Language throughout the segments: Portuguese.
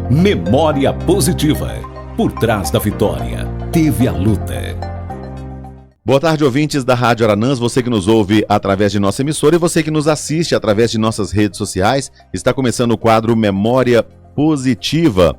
Memória Positiva. Por trás da vitória, teve a luta. Boa tarde, ouvintes da Rádio Aranãs, você que nos ouve através de nossa emissora e você que nos assiste através de nossas redes sociais. Está começando o quadro Memória Positiva,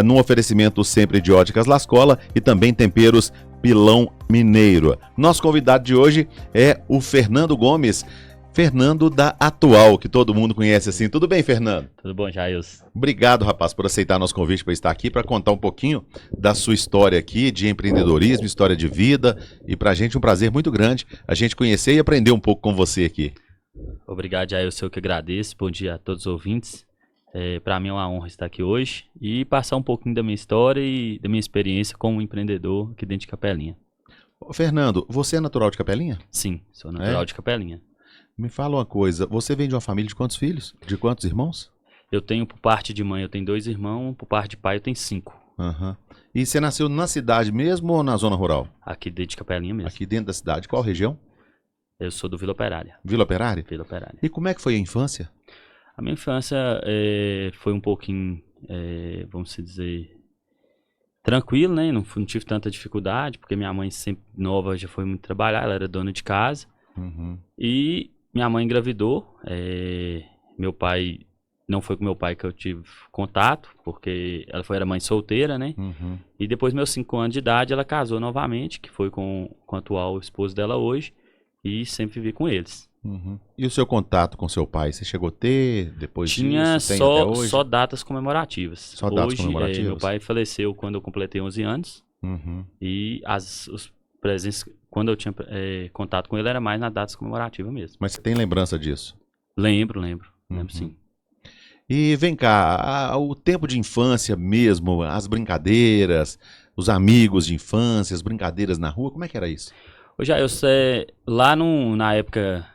num oferecimento sempre de Óticas Lascola e também temperos Pilão Mineiro. Nosso convidado de hoje é o Fernando Gomes, Fernando da Atual, que todo mundo conhece assim. Tudo bem, Fernando? Tudo bom, Jailson? Obrigado, rapaz, por aceitar nosso convite para estar aqui, para contar um pouquinho da sua história aqui, de empreendedorismo, história de vida. E para a gente um prazer muito grande a gente conhecer e aprender um pouco com você aqui. Obrigado, Jailson, eu que agradeço. Bom dia a todos os ouvintes. Para mim é uma honra estar aqui hoje e passar um pouquinho da minha história e da minha experiência como empreendedor aqui dentro de Capelinha. Ô, Fernando, você é natural de Capelinha? Sim, sou natural de Capelinha. Me fala uma coisa, você vem de uma família de quantos filhos? De quantos irmãos? Eu tenho, por parte de mãe, eu tenho 2 irmãos, por parte de pai eu tenho 5. Uhum. E você nasceu na cidade mesmo ou na zona rural? Aqui dentro de Capelinha mesmo. Aqui dentro da cidade. Qual região? Eu sou do Vila Operária. Vila Operária? Vila Operária. E como é que foi a infância? A minha infância foi um pouquinho, vamos dizer, tranquilo, né? Não tive tanta dificuldade, porque minha mãe sempre nova já foi muito trabalhar, ela era dona de casa. Uhum. E minha mãe engravidou, meu pai, não foi com meu pai que eu tive contato, porque ela era mãe solteira, né? Uhum. E depois, meus 5 anos de idade, ela casou novamente, que foi com o atual esposo dela hoje, e sempre vivi com eles. Uhum. E o seu contato com seu pai, você chegou a ter depois Tinha disso? Tem até hoje? só datas comemorativas. Só datas comemorativas? Meu pai faleceu quando eu completei 11 anos, Uhum. e os presentes, quando eu tinha contato com ele, era mais nas datas comemorativas mesmo. Mas você tem lembrança disso? Lembro sim. E vem cá, o tempo de infância mesmo, as brincadeiras, os amigos de infância, as brincadeiras na rua, como é que era isso? Hoje, eu sei, lá na época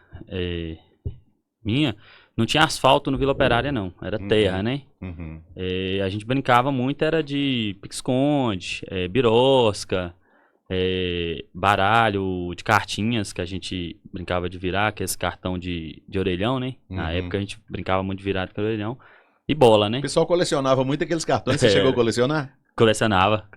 minha, não tinha asfalto no Vila Operária não, era terra, né? Uhum. A gente brincava muito, era de pique-esconde, birosca, baralho de cartinhas, que a gente brincava de virar, que é esse cartão de orelhão, né? Na época a gente brincava muito de virar de orelhão. E bola, né? O pessoal colecionava muito aqueles cartões, você chegou a colecionar? Colecionava.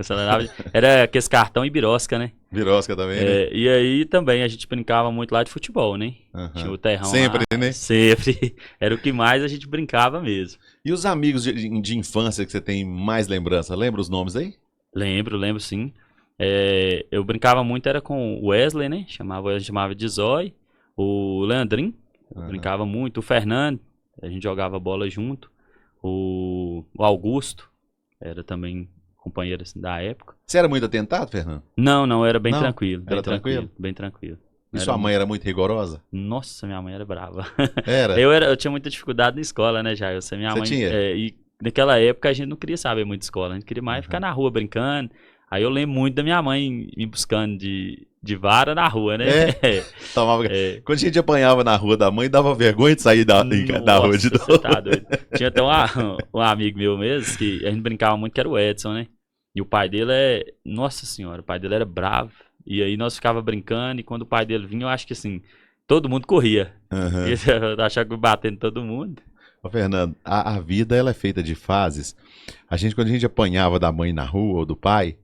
Era aqueles cartão e birosca, né? Birosca também, né? E aí também a gente brincava muito lá de futebol, né? Uhum. Tinha o terrão sempre, lá, né? Sempre. Era o que mais a gente brincava mesmo. E os amigos de infância que você tem mais lembrança? Lembra os nomes aí? Lembro sim. Eu brincava muito, era com o Wesley, né? A gente chamava de Zói. O Leandrinho, brincava muito. O Fernando, a gente jogava bola junto. O Augusto, era também companheiro assim, da época. Você era muito atentado, Fernando? Não, era bem tranquilo. Era tranquilo? Bem tranquilo. E sua mãe era muito rigorosa? Nossa, minha mãe era brava. Era? Eu tinha muita dificuldade na escola, né, Jair? Minha Você mãe, tinha? E naquela época a gente não queria saber muito de escola, a gente queria mais ficar na rua brincando. Aí eu lembro muito da minha mãe me buscando de vara na rua, né? Tomava... Quando a gente apanhava na rua da mãe, dava vergonha de sair da rua de novo. Você tá doido. Tinha até um amigo meu mesmo, que a gente brincava muito, que era o Edson, né? E o pai dele Nossa senhora, o pai dele era bravo. E aí nós ficava brincando, e quando o pai dele vinha, eu acho que assim, todo mundo corria. Uhum. Eu achava que batendo todo mundo. Ô, Fernando, a vida ela é feita de fases. Quando a gente apanhava da mãe na rua ou do pai,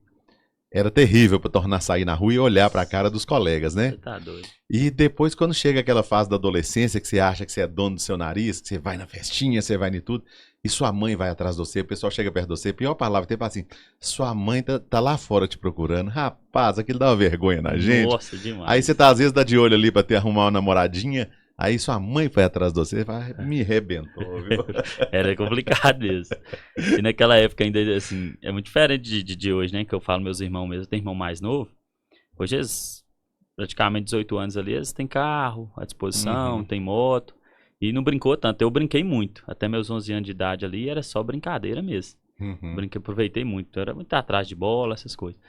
era terrível para tornar sair na rua e olhar para a cara dos colegas, né? Você tá doido. E depois, quando chega aquela fase da adolescência, que você acha que você é dono do seu nariz, que você vai na festinha, você vai em tudo, e sua mãe vai atrás de você, o pessoal chega perto de você, pior palavra, tem assim, sua mãe tá lá fora te procurando. Rapaz, aquilo dá uma vergonha na gente. Nossa, demais. Aí você às vezes, de olho ali para arrumar uma namoradinha, aí sua mãe foi atrás de você e me arrebentou, viu? Era complicado mesmo. E naquela época ainda, assim, é muito diferente de hoje, né? Que eu falo meus irmãos mesmo, eu tenho irmão mais novo. Hoje eles, praticamente 18 anos ali, eles têm carro à disposição, tem moto. E não brincou tanto, eu brinquei muito. Até meus 11 anos de idade ali, era só brincadeira mesmo. Aproveitei muito, era muito atrás de bola, essas coisas.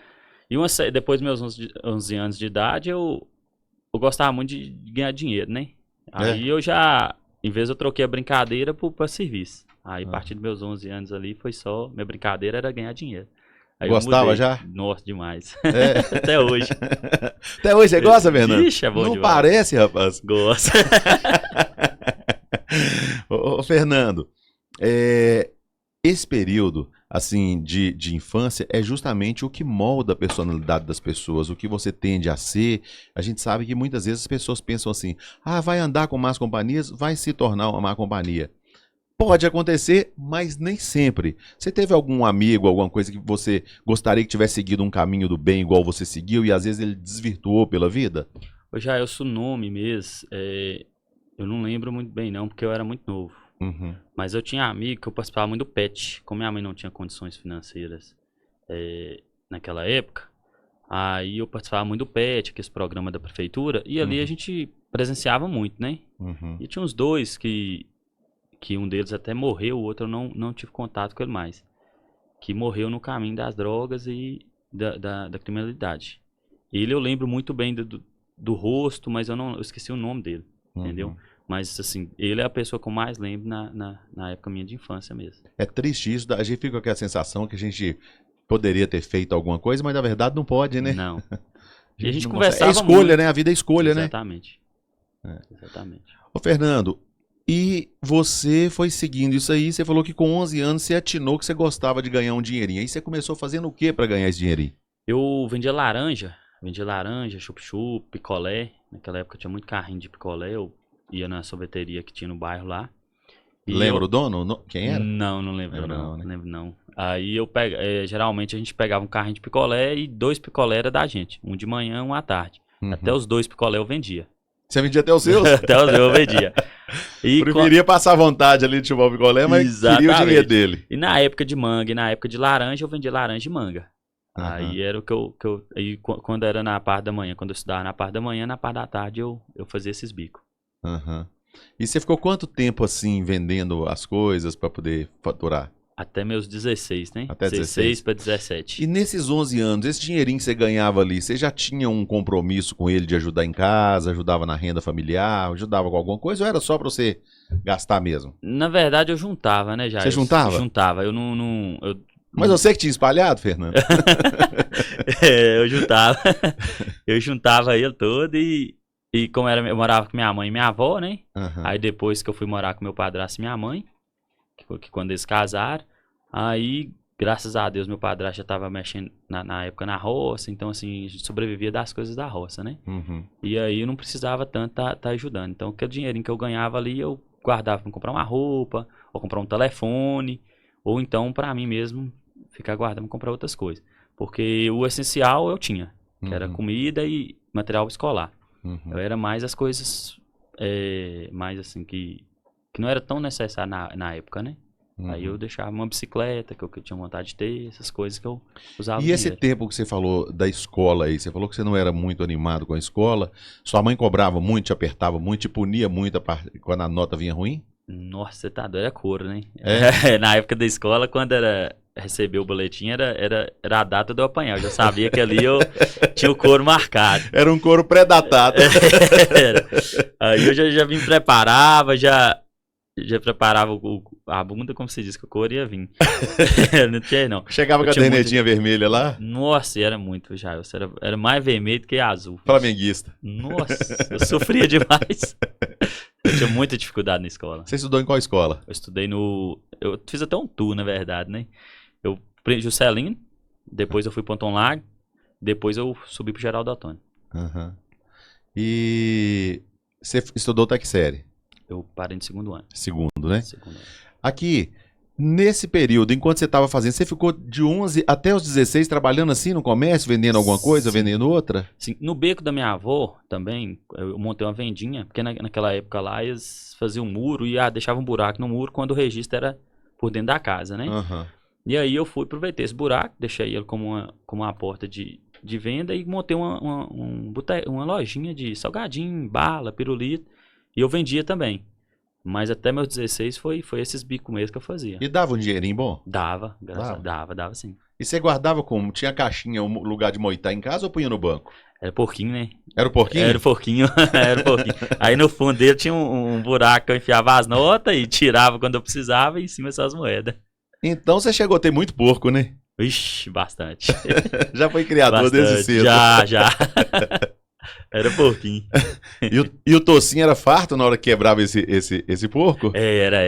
E depois dos meus 11 anos de idade, eu gostava muito de ganhar dinheiro, né? Aí eu já, em vez eu troquei a brincadeira pra serviço. Aí a partir dos meus 11 anos ali, minha brincadeira era ganhar dinheiro. Aí gostava já? Nossa, demais. Até hoje. Até hoje você gosta, Fernando? Ixi, é bom não demais. Parece, rapaz. Gosto. Ô, Fernando, esse período, assim, de infância é justamente o que molda a personalidade das pessoas, o que você tende a ser. A gente sabe que muitas vezes as pessoas pensam assim, vai andar com más companhias, vai se tornar uma má companhia. Pode acontecer, mas nem sempre. Você teve algum amigo, alguma coisa que você gostaria que tivesse seguido um caminho do bem igual você seguiu e às vezes ele desvirtuou pela vida? Já eu sou nome mesmo, eu não lembro muito bem não, porque eu era muito novo. Uhum. Mas eu tinha amigo que eu participava muito do PET. Como minha mãe não tinha condições financeiras naquela época, aí eu participava muito do PET, que é esse programa da prefeitura, e ali a gente presenciava muito, né? Uhum. E tinha uns dois que um deles até morreu, o outro eu não tive contato com ele mais. Que morreu no caminho das drogas e da criminalidade. Ele eu lembro muito bem do rosto, mas eu esqueci o nome dele, entendeu? Mas, assim, ele é a pessoa que eu mais lembro na época minha de infância mesmo. É triste isso, a gente fica com aquela sensação que a gente poderia ter feito alguma coisa, mas na verdade não pode, né? Não. E a gente não conversava consegue. É escolha, muito. né? A vida é escolha, Exatamente. né? Exatamente. Ô, Fernando, e você foi seguindo isso aí, você falou que com 11 anos você atinou que você gostava de ganhar um dinheirinho. Aí você começou fazendo o que para ganhar esse dinheirinho? Eu vendia laranja, chup-chup, picolé. Naquela época tinha muito carrinho de picolé, eu ia na sorveteria que tinha no bairro lá. Lembra o dono? Quem era? Não lembro não, né? Não lembro não. Aí geralmente a gente pegava um carrinho de picolé e 2 picolé era da gente. Um de manhã, um à tarde. Até os 2 picolé eu vendia. Você vendia até os seus? Até os meus eu vendia. E preferia passar vontade ali de chupar o picolé, mas queria o dinheiro dele. E na época de manga e na época de laranja, eu vendia laranja e manga. Aí era o que eu aí, quando era na parte da manhã, quando eu estudava na parte da manhã, na parte da tarde eu fazia esses bicos. E você ficou quanto tempo assim vendendo as coisas para poder faturar? Até meus 16, né? Até 16 para 17. E nesses 11 anos, esse dinheirinho que você ganhava ali, você já tinha um compromisso com ele de ajudar em casa, ajudava na renda familiar, ajudava com alguma coisa ou era só para você gastar mesmo? Na verdade eu juntava, né, Jair? Você juntava? Juntava, Mas você que tinha espalhado, Fernando? Eu juntava. Eu juntava ele todo e como eu morava com minha mãe e minha avó, né? Aí depois que eu fui morar com meu padrasto e minha mãe, que quando eles casaram, aí, graças a Deus, meu padrasto já tava mexendo na época na roça, então assim, a gente sobrevivia das coisas da roça, né? E aí eu não precisava tanto tá ajudando. Então, aquele dinheirinho que eu ganhava ali, eu guardava pra comprar uma roupa, ou comprar um telefone, ou então pra mim mesmo ficar guardando pra comprar outras coisas. Porque o essencial eu tinha, que era comida e material escolar. Eu era mais as coisas, mais assim, que não era tão necessário na época, né? Aí eu deixava uma bicicleta que eu tinha vontade de ter, essas coisas que eu usava. E esse tempo que você falou da escola aí, você falou que você não era muito animado com a escola, sua mãe cobrava muito, te apertava muito, te punia muito quando a nota vinha ruim? Nossa, você tá doido, é couro, né? Na época da escola, quando receber o boletim, era a data de eu apanhar. Eu já sabia que ali eu tinha o couro marcado. Era um couro pré-datado. Aí eu já me preparava, já preparava a bunda, como se diz, que o couro ia vir. Não tinha, não. Chegava com a canetinha vermelha lá? Nossa, era muito, já. Era mais vermelho do que azul. Flamenguista. Nossa, eu sofria demais. Eu tinha muita dificuldade na escola. Você estudou em qual escola? Eu estudei eu fiz até um tour, na verdade, né? Eu aprendi Juscelino, depois eu fui para Ponton Lago, depois eu subi pro Geraldo Ottoni. E você estudou até que série? Eu parei no segundo ano. Segundo, né? Segundo ano. Aqui, nesse período, enquanto você estava fazendo, você ficou de 11 até os 16 trabalhando assim no comércio, vendendo alguma coisa, vendendo outra? Sim, no beco da minha avó também, eu montei uma vendinha, porque naquela época lá eles faziam um muro e deixavam um buraco no muro quando o registro era por dentro da casa, né? E aí eu aproveitei esse buraco, deixei ele como uma porta de venda e montei uma lojinha de salgadinho, bala, pirulito. E eu vendia também. Mas até meus 16 foi esses bicos mesmo que eu fazia. E dava um dinheirinho bom? Dava sim. E você guardava como? Tinha caixinha, um lugar de moitar em casa ou punha no banco? Era porquinho, né? Era o porquinho? Era o porquinho, era o porquinho. Aí no fundo dele tinha um buraco que eu enfiava as notas e tirava quando eu precisava e em cima só as moedas. Então você chegou a ter muito porco, né? Ixi, bastante. Já foi criador bastante. desde cedo. Já. Era porquinho. E o tocinho era farto na hora que quebrava esse porco? Era.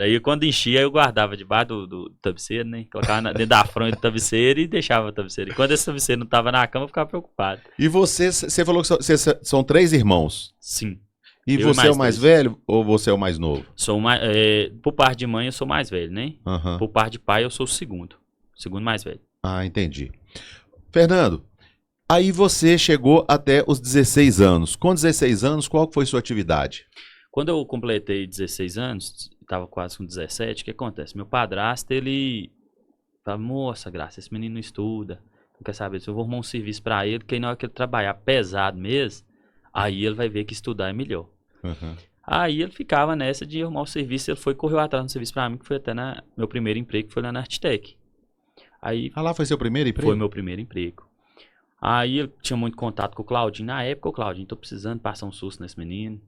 E quando enchia, eu guardava debaixo do travesseiro, né? Colocava dentro da fronha do travesseiro e deixava o travesseiro. E quando esse travesseiro não tava na cama, eu ficava preocupado. E você falou que vocês são 3 irmãos. Sim. E Eu você é o mais velho ou você é o mais novo? Por parte de mãe, eu sou mais velho, né? Aham. Por parte de pai, eu sou o segundo. O segundo mais velho. Ah, entendi. Fernando, aí você chegou até os 16 anos. Com 16 anos, qual que foi sua atividade? Quando eu completei 16 anos, estava quase com 17, o que acontece? Meu padrasto, ele fala, moça, Graça, esse menino não estuda, não quer saber, se eu vou arrumar um serviço para ele, porque na hora que ele trabalhar pesado mesmo, aí ele vai ver que estudar é melhor. Uhum. Aí ele ficava nessa de arrumar o serviço, ele correu atrás do serviço para mim, que foi até meu primeiro emprego, que foi lá na Artitec. Aí Ah, lá foi seu primeiro emprego? foi meu primeiro emprego. Aí ele tinha muito contato com o Claudinho. Na época, o Claudinho, tô precisando passar um susto nesse menino.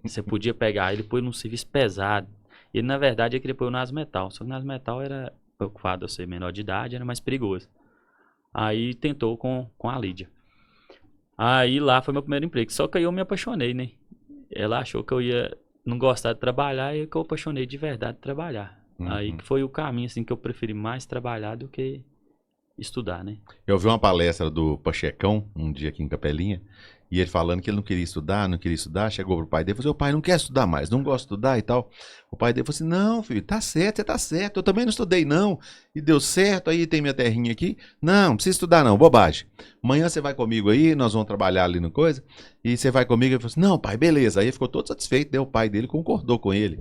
Você podia pegar ele e pôr num serviço pesado. Ele, na verdade, ele queria pôr nas metal. Só que nas metal era, preocupado eu ser menor de idade, era mais perigoso. Aí tentou com a Lídia. Aí lá foi meu primeiro emprego. Só que aí eu me apaixonei, né? Ela achou que eu ia não gostar de trabalhar e que eu apaixonei de verdade de trabalhar. Uhum. Aí que foi o caminho, assim, que eu preferi mais trabalhar do que estudar, né? Eu vi uma palestra do Pachecão, um dia aqui em Capelinha, e ele falando que ele não queria estudar, chegou pro pai dele e falou assim, o pai não quer estudar mais, não gosta de estudar e tal. O pai dele falou assim, não, filho, tá certo, você tá certo, eu também não estudei não, e deu certo, aí tem minha terrinha aqui, não precisa estudar não, bobagem. Amanhã você vai comigo aí, nós vamos trabalhar ali no coisa, e você vai comigo, ele falou assim, não, pai, beleza. Aí ele ficou todo satisfeito, daí o pai dele concordou com ele.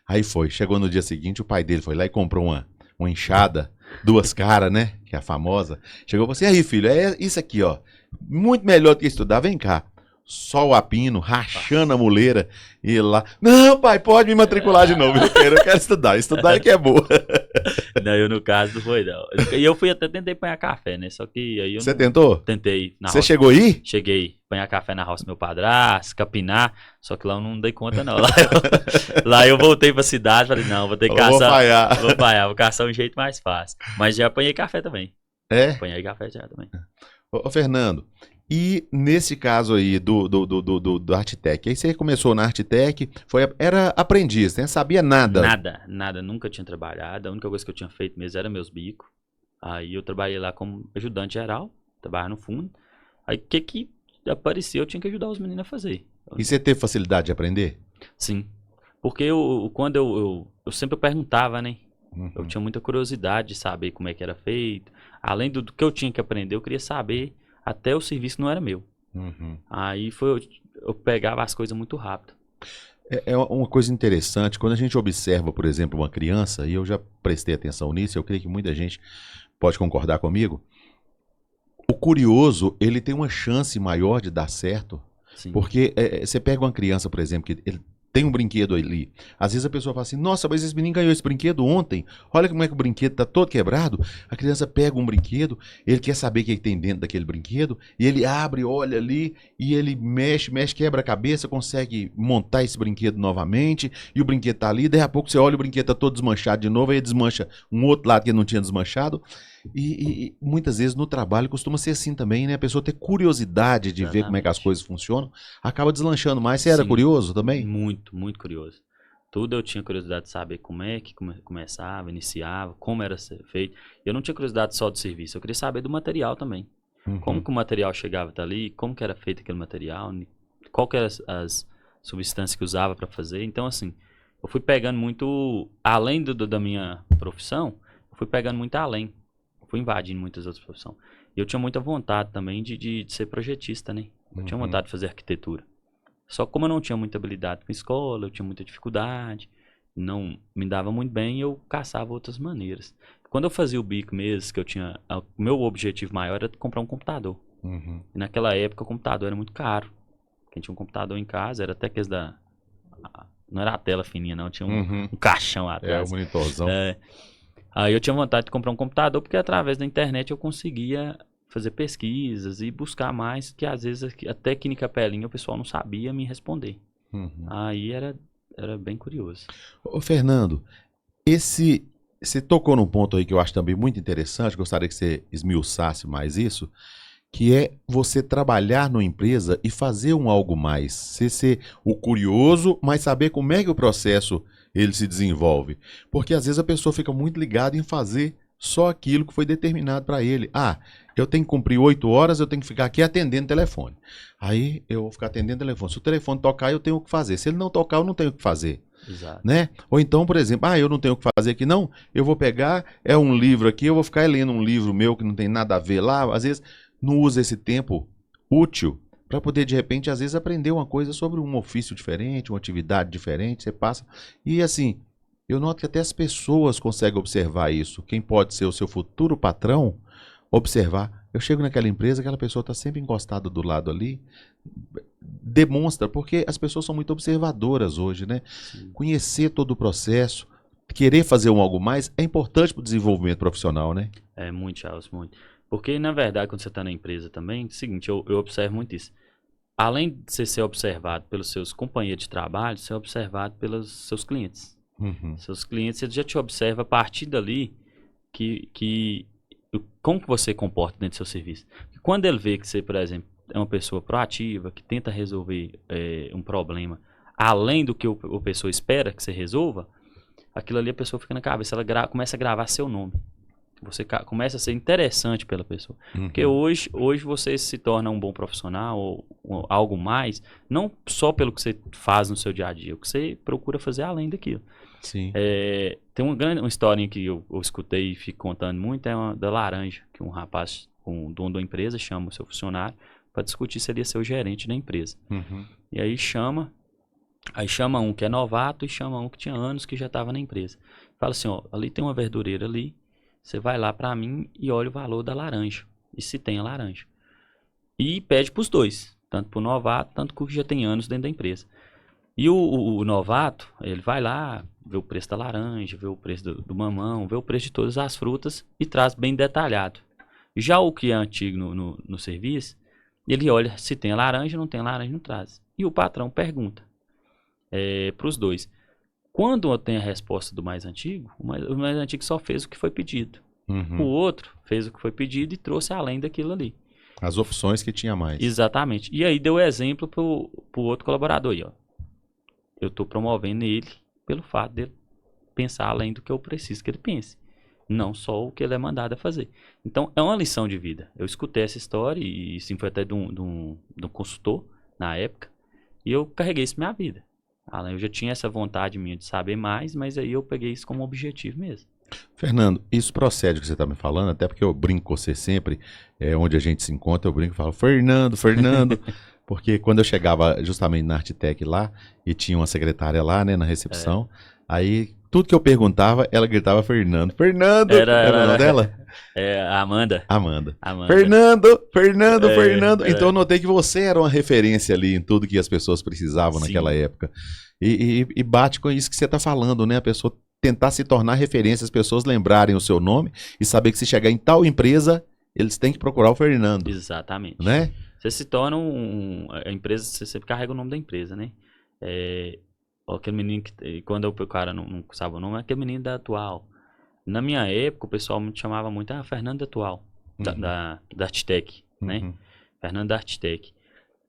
Aí foi, chegou no dia seguinte, o pai dele foi lá e comprou uma enxada, 2 caras, né? Que é a famosa. Chegou e falou assim, aí filho, é isso aqui, ó. Muito melhor do que estudar, vem cá. Sol a pino, rachando a muleira. E ele lá, não pai, pode me matricular de novo, eu quero estudar é que é boa. Não, eu no caso não foi não. E eu fui até tentei apanhar café, né? Só que aí eu Você não tentou? tentei na Você roça. chegou aí? Cheguei, apanhar café na roça do meu padrasto, capinar, só que lá eu não dei conta não. Lá eu voltei pra cidade, falei, não, vou ter que Eu vou caçar. falhar. Vou caçar um jeito mais fácil. Mas já apanhei café também. É? Apanhei café já também. Ô, Fernando, e nesse caso aí do Artitec, aí você começou na Artitec, era aprendiz, né? Sabia nada. Nada, nunca tinha trabalhado. A única coisa que eu tinha feito mesmo era meus bicos. Aí eu trabalhei lá como ajudante geral, trabalhava no fundo. Aí o que apareceu, eu tinha que ajudar os meninos a fazer. E você teve facilidade de aprender? Sim. Porque quando eu sempre perguntava, né? Eu tinha muita curiosidade de saber como é que era feito. Além do que eu tinha que aprender, eu queria saber até o serviço não era meu. Uhum. Aí eu pegava as coisas muito rápido. É uma coisa interessante, quando a gente observa, por exemplo, uma criança, e eu já prestei atenção nisso, eu creio que muita gente pode concordar comigo, o curioso, ele tem uma chance maior de dar certo, Sim. porque você pega uma criança, por exemplo, que ele tem um brinquedo ali, às vezes a pessoa fala assim, nossa, mas esse menino ganhou esse brinquedo ontem, olha como é que o brinquedo tá todo quebrado. A criança pega um brinquedo, ele quer saber o que tem dentro daquele brinquedo, e ele abre, olha ali, e ele mexe, quebra a cabeça, consegue montar esse brinquedo novamente, e o brinquedo tá ali, daí a pouco você olha, o brinquedo tá todo desmanchado de novo, aí desmancha um outro lado que ele não tinha desmanchado, e muitas vezes no trabalho costuma ser assim também, né? A pessoa ter curiosidade de ver como é que as coisas funcionam, acaba deslanchando mais. Você era curioso também? Muito, muito curioso. Tudo eu tinha curiosidade de saber como é que começava, iniciava, como era feito. Eu não tinha curiosidade só do serviço, eu queria saber do material também. Uhum. Como que o material chegava até ali, como que era feito aquele material, qual que eram as substâncias que usava para fazer. Então, assim, eu fui pegando muito, além da minha profissão, eu fui pegando muito além. Fui invadindo muitas outras profissões. E eu tinha muita vontade também de ser projetista, né? Eu tinha vontade de fazer arquitetura. Só que como eu não tinha muita habilidade com escola, eu tinha muita dificuldade, não me dava muito bem, eu caçava outras maneiras. Quando eu fazia o bico mesmo, que o meu objetivo maior era comprar um computador. Uhum. E naquela época o computador era muito caro. Quem tinha um computador em casa era até aqueles não era a tela fininha não, tinha um caixão atrás. É, um monitorzão. Aí eu tinha vontade de comprar um computador porque através da internet eu conseguia fazer pesquisas e buscar mais, que às vezes até aqui em Capelinha o pessoal não sabia me responder. Aí era bem curioso. Ô Fernando, você tocou num ponto aí que eu acho também muito interessante, gostaria que você esmiuçasse mais isso, que é você trabalhar numa empresa e fazer um algo mais. Você ser o curioso, mas saber como é que o processo ele se desenvolve. Porque às vezes a pessoa fica muito ligada em fazer só aquilo que foi determinado para ele. Ah, eu tenho que cumprir 8 horas, eu tenho que ficar aqui atendendo telefone. Aí eu vou ficar atendendo telefone. Se o telefone tocar, eu tenho o que fazer. Se ele não tocar, eu não tenho o que fazer. Exato. Né? Ou então, por exemplo, eu não tenho o que fazer aqui, não. Eu vou pegar, um livro aqui, eu vou ficar lendo um livro meu que não tem nada a ver lá. Às vezes, não usa esse tempo útil para poder, de repente, às vezes, aprender uma coisa sobre um ofício diferente, uma atividade diferente. Você passa. E assim, eu noto que até as pessoas conseguem observar isso. Quem pode ser o seu futuro patrão, observar. Eu chego naquela empresa, aquela pessoa está sempre encostada do lado ali. Demonstra, porque as pessoas são muito observadoras hoje, né? Sim. Conhecer todo o processo, querer fazer algo mais é importante para o desenvolvimento profissional, né? É muito, Charles, muito. Porque, na verdade, quando você está na empresa também, é o seguinte, eu observo muito isso. Além de você ser observado pelos seus companheiros de trabalho, você é observado pelos seus clientes. Uhum. Seus clientes, ele já te observa a partir dali como que você comporta dentro do seu serviço. E quando ele vê que você, por exemplo, é uma pessoa proativa, que tenta resolver um problema além do que a pessoa espera que você resolva, aquilo ali a pessoa fica na cabeça, ela começa a gravar seu nome. Você começa a ser interessante pela pessoa. Uhum. Porque hoje você se torna um bom profissional ou algo mais, não só pelo que você faz no seu dia a dia, o que você procura fazer além daquilo. Sim. Tem uma historinha que eu escutei e fico contando muito, da laranja, que um rapaz, um dono da empresa, chama o seu funcionário para discutir se ele ia ser o gerente da empresa. Uhum. E aí chama um que é novato e chama um que tinha anos que já estava na empresa. Fala assim, ó, ali tem uma verdureira ali, você vai lá para mim e olha o valor da laranja, e se tem a laranja. E pede para os dois, tanto para o novato, tanto para o que já tem anos dentro da empresa. E o novato, ele vai lá, vê o preço da laranja, vê o preço do mamão, vê o preço de todas as frutas e traz bem detalhado. Já o que é antigo no serviço, ele olha se tem a laranja, não tem a laranja, não traz. E o patrão pergunta para os dois. Quando tem a resposta do mais antigo, o mais antigo só fez o que foi pedido. Uhum. O outro fez o que foi pedido e trouxe além daquilo ali. As opções que tinha mais. Exatamente. E aí deu exemplo pro outro colaborador aí, ó. Eu estou promovendo ele pelo fato dele pensar além do que eu preciso que ele pense. Não só o que ele é mandado a fazer. Então, é uma lição de vida. Eu escutei essa história, e sim, foi até de um consultor, na época, e eu carreguei isso na minha vida. Eu já tinha essa vontade minha de saber mais, mas aí eu peguei isso como objetivo mesmo. Fernando, isso procede o que você está me falando, até porque eu brinco com você sempre, onde a gente se encontra, eu brinco e falo, Fernando, porque quando eu chegava justamente na Artitec lá, e tinha uma secretária lá, né, na recepção, aí tudo que eu perguntava, ela gritava Fernando, era o nome dela? Amanda. Fernando. Então eu notei que você era uma referência ali em tudo que as pessoas precisavam naquela época. E bate com isso que você está falando, né? A pessoa tentar se tornar referência, as pessoas lembrarem o seu nome e saber que se chegar em tal empresa, eles têm que procurar o Fernando. Exatamente. Né? Você se torna a empresa, você carrega o nome da empresa, né? Aquele menino que, quando o cara não sabe o nome, é aquele menino da Atual. Na minha época, o pessoal me chamava muito, Fernando da Atual, da Artitec, né? Fernando da Artitec.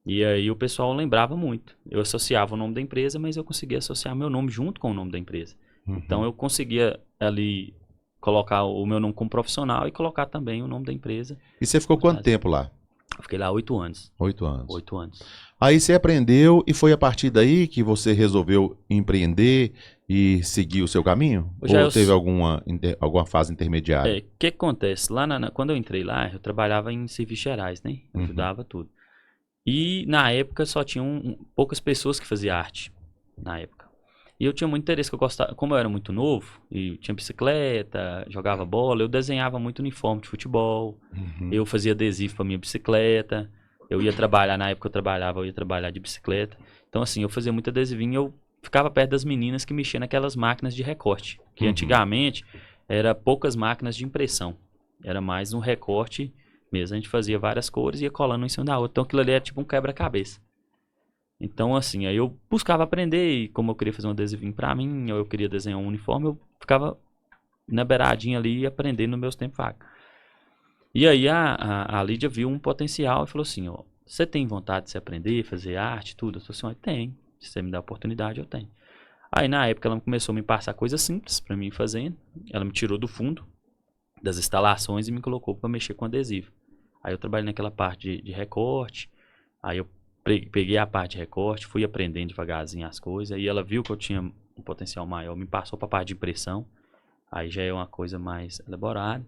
E aí o pessoal lembrava muito. Eu associava o nome da empresa, mas eu conseguia associar meu nome junto com o nome da empresa. Então eu conseguia ali colocar o meu nome como profissional e colocar também o nome da empresa. E você ficou quanto tempo lá? Eu fiquei lá 8 anos. 8 anos. 8 anos. Aí você aprendeu e foi a partir daí que você resolveu empreender e seguir o seu caminho? Ou teve alguma fase intermediária? O que acontece? Quando eu entrei lá, eu trabalhava em serviços gerais, né? Eu ajudava tudo. E na época só tinham poucas pessoas que faziam arte. Na época. E eu tinha muito interesse, que eu gostava, como eu era muito novo, e tinha bicicleta, jogava bola, eu desenhava muito uniforme de futebol, eu fazia adesivo para minha bicicleta, eu ia trabalhar, na época eu ia trabalhar de bicicleta. Então assim, eu fazia muito adesivinho, eu ficava perto das meninas que mexiam naquelas máquinas de recorte, que antigamente era poucas máquinas de impressão, era mais um recorte mesmo, a gente fazia várias cores e ia colando um em cima da outra, então aquilo ali era tipo um quebra-cabeça. Então, assim, aí eu buscava aprender, e como eu queria fazer um adesivinho pra mim, ou eu queria desenhar um uniforme, eu ficava na beiradinha ali aprendendo nos meus tempos vagos. E aí a Lídia viu um potencial e falou assim, ó, você tem vontade de se aprender, fazer arte, tudo? Eu falei assim, ó, tem. Se você me dá a oportunidade, eu tenho. Aí na época ela começou a me passar coisas simples pra mim ir fazendo. Ela me tirou do fundo das instalações e me colocou pra mexer com adesivo. Aí eu trabalhei naquela parte de recorte. Aí eu peguei a parte de recorte, fui aprendendo devagarzinho as coisas. Aí ela viu que eu tinha um potencial maior, me passou pra parte de impressão. Aí já é uma coisa mais elaborada.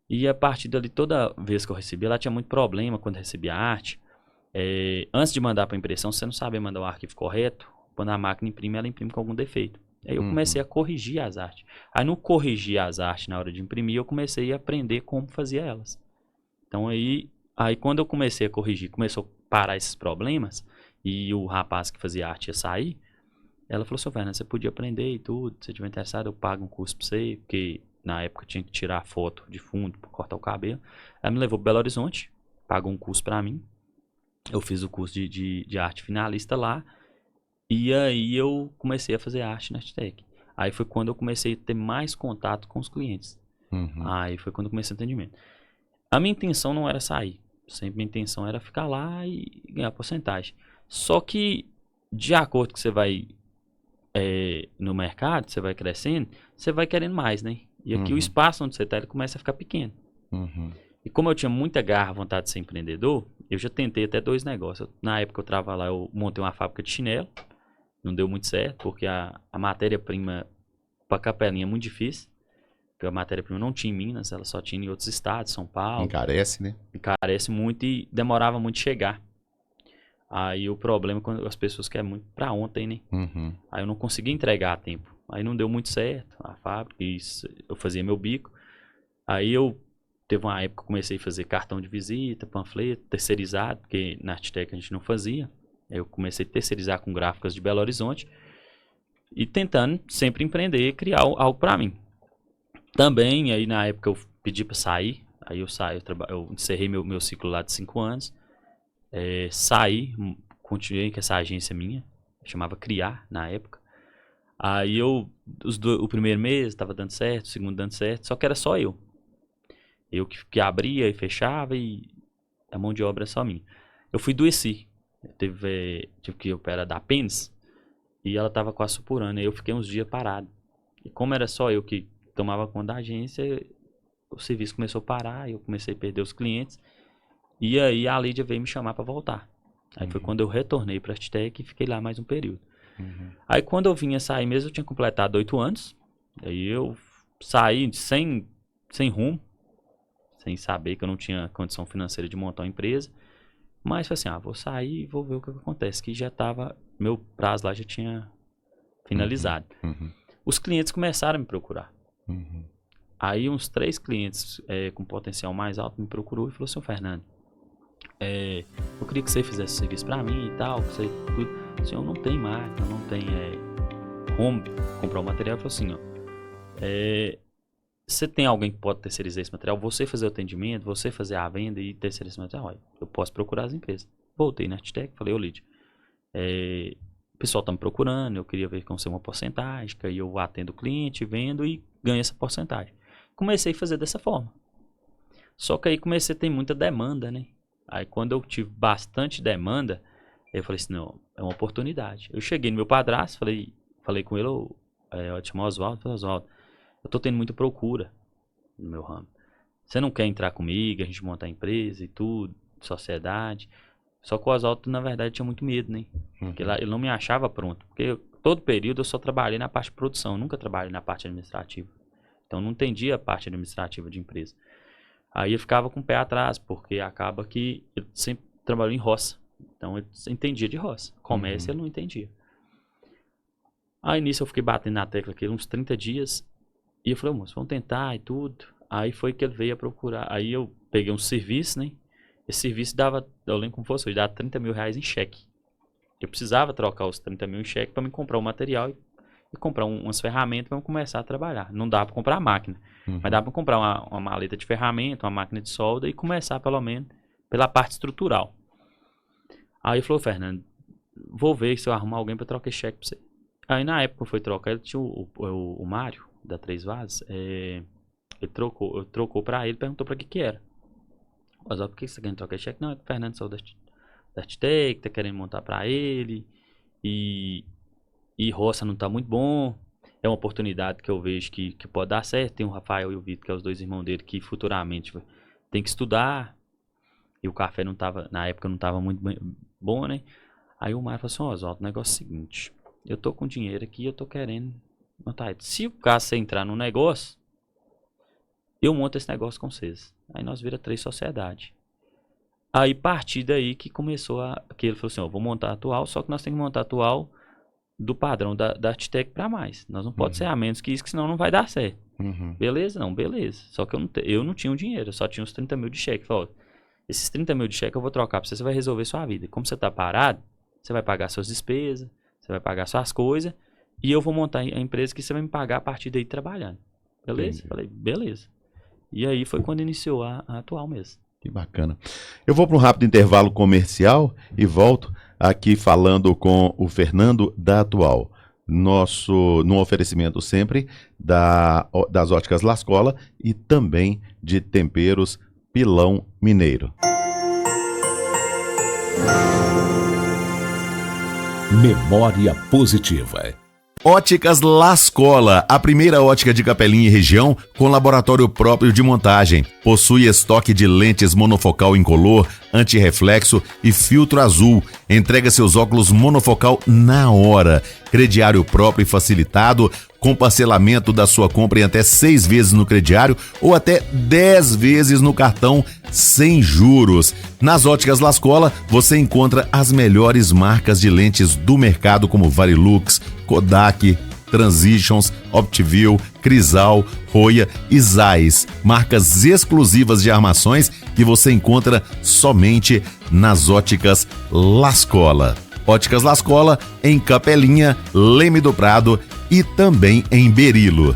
E a partir dali, toda vez que eu recebia, ela tinha muito problema quando recebia arte. Antes de mandar para impressão, você não sabe mandar o arquivo correto. Quando a máquina imprime, ela imprime com algum defeito. Aí eu comecei a corrigir as artes. Aí no corrigir as artes na hora de imprimir, eu comecei a aprender como fazia elas. Então aí quando eu comecei a corrigir, começou a parar esses problemas, e o rapaz que fazia arte ia sair, ela falou assim, Fernando, você podia aprender e tudo, se você estiver interessado, eu pago um curso pra você, porque na época eu tinha que tirar foto de fundo pra cortar o cabelo. Ela me levou pro Belo Horizonte, pagou um curso pra mim. Eu fiz o curso de arte finalista lá. E aí eu comecei a fazer arte na Artitec. Aí foi quando eu comecei a ter mais contato com os clientes. Aí foi quando eu comecei o atendimento. A minha intenção não era sair. Sempre minha intenção era ficar lá e ganhar porcentagem. Só que, de acordo com que você vai no mercado, você vai crescendo, você vai querendo mais, né? E aqui o espaço onde você está, ele começa a ficar pequeno. E como eu tinha muita garra, vontade de ser empreendedor, eu já tentei até 2 negócios. Na época eu trabalhava lá, eu montei uma fábrica de chinelo. Não deu muito certo, porque a matéria-prima para capelinha é muito difícil. Porque a matéria-prima não tinha em Minas, ela só tinha em outros estados, São Paulo. Encarece, né? Encarece muito e demorava muito de chegar. Aí o problema é quando as pessoas querem muito pra ontem, né? Aí eu não consegui entregar a tempo. Aí não deu muito certo a fábrica, eu fazia meu bico. Aí teve uma época que eu comecei a fazer cartão de visita, panfleto, terceirizado, porque na Artitec a gente não fazia. Aí eu comecei a terceirizar com gráficas de Belo Horizonte e tentando sempre empreender, criar algo pra mim. Também, aí na época eu pedi pra sair, aí eu saí, eu encerrei meu ciclo lá de 5 anos, saí, continuei com essa agência minha, chamava Criar na época. Aí o primeiro mês estava dando certo, o segundo dando certo, só que era só eu. Eu que abria e fechava e a mão de obra é só minha. Eu fui doeci. Tive que operar da apêndice e ela tava quase supurando. Aí eu fiquei uns dias parado. E como era só eu que tomava conta da agência, o serviço começou a parar, eu comecei a perder os clientes. E aí a Lídia veio me chamar para voltar. Aí foi quando eu retornei para a Artitec e fiquei lá mais um período. Aí quando eu vinha sair mesmo, eu tinha completado 8 anos. Aí eu saí sem rumo, sem saber que eu não tinha condição financeira de montar uma empresa. Mas foi assim, vou sair e vou ver o que acontece. Que já tava, meu prazo lá já tinha finalizado. Os clientes começaram a me procurar. Aí uns 3 clientes com potencial mais alto me procurou e falou assim, Fernando, eu queria que você fizesse serviço pra mim e tal. Que você, assim, eu não tenho máquina, não tenho como comprar o material. Ele falou assim, você tem alguém que pode terceirizar esse material? Você fazer o atendimento, você fazer a venda e terceirizar esse material? Olha, eu posso procurar as empresas. Voltei na Artitec, falei, ô Lídia, o pessoal tá me procurando, eu queria ver como ser uma porcentagem, que aí eu atendo o cliente, vendo e ganho essa porcentagem. Comecei a fazer dessa forma. Só que aí comecei a ter muita demanda, né? Aí quando eu tive bastante demanda, eu falei assim, não, é uma oportunidade. Eu cheguei no meu padrasto, falei com ele, eu chamei o Oswaldo, falei, Oswaldo, eu tô tendo muita procura no meu ramo. Você não quer entrar comigo, a gente montar a empresa e tudo, sociedade? Só que o Oswaldo, na verdade, tinha muito medo, né? Porque ele não me achava pronto. Porque todo período eu só trabalhei na parte de produção, nunca trabalhei na parte administrativa. Então não entendia a parte administrativa de empresa. Aí eu ficava com o pé atrás, porque acaba que eu sempre trabalhei em roça. Então eu entendia de roça. Comércio ele não entendia. Aí nisso eu fiquei batendo na tecla aqui uns 30 dias. E eu falei, moço, vamos tentar e tudo. Aí foi que ele veio a procurar. Aí eu peguei um serviço, né? Esse serviço dava, eu lembro como fosse, dava 30 mil reais em cheque. Eu precisava trocar os 30 mil em cheque para me comprar o material e comprar umas ferramentas para eu começar a trabalhar. Não dava para comprar a máquina, mas dava para comprar uma maleta de ferramenta, uma máquina de solda e começar pelo menos pela parte estrutural. Aí ele falou, Fernando, vou ver se eu arrumar alguém para trocar esse cheque para você. Aí na época que foi trocar, ele tinha o Mário, da Três Vasos, ele trocou para ele, perguntou para que era. Oswaldo, por que você tá querendo trocar esse cheque? Não, é que o Fernando saiu da Artitec, tá querendo montar pra ele. E roça não tá muito bom. É uma oportunidade que eu vejo que pode dar certo. Tem o Rafael e o Vitor, que é os dois irmãos dele, que futuramente tem que estudar. E o café não tava, na época não tava muito bom, né? Aí o Mário falou assim, Oswaldo, o negócio é o seguinte, eu tô com dinheiro aqui, eu tô querendo montar. Se o caso você entrar no negócio, eu monto esse negócio com vocês. Aí nós vira 3 sociedades. Aí, a partir daí que começou que ele falou assim, ó, vou montar a atual, só que nós temos que montar a atual do padrão da Artitec para mais. Nós não pode ser a menos que isso, que senão não vai dar certo. Beleza? Não, beleza. Só que eu não tinha o dinheiro, eu só tinha uns 30 mil de cheque. Falei, ó, esses 30 mil de cheque eu vou trocar para você, você vai resolver sua vida. Como você tá parado, você vai pagar suas despesas, você vai pagar suas coisas, e eu vou montar a empresa que você vai me pagar a partir daí trabalhando. Beleza? Entendi. Falei, beleza. E aí foi quando iniciou a atual mesmo. Que bacana. Eu vou para um rápido intervalo comercial e volto aqui falando com o Fernando da Atual. No oferecimento sempre das óticas Lascola e também de temperos Pilão Mineiro. Memória positiva. Óticas Lascola, a primeira ótica de Capelinha e região com laboratório próprio de montagem. Possui estoque de lentes monofocal incolor, antirreflexo e filtro azul. Entrega seus óculos monofocal na hora. Crediário próprio e facilitado, com parcelamento da sua compra em até 6 vezes no crediário ou até 10 vezes no cartão sem juros. Nas óticas Lascola, você encontra as melhores marcas de lentes do mercado como Varilux, Kodak, Transitions, Optiview, Crisal, Roya e Zeiss. Marcas exclusivas de armações que você encontra somente nas óticas Lascola. Óticas Lascola em Capelinha, Leme do Prado e também em Berilo.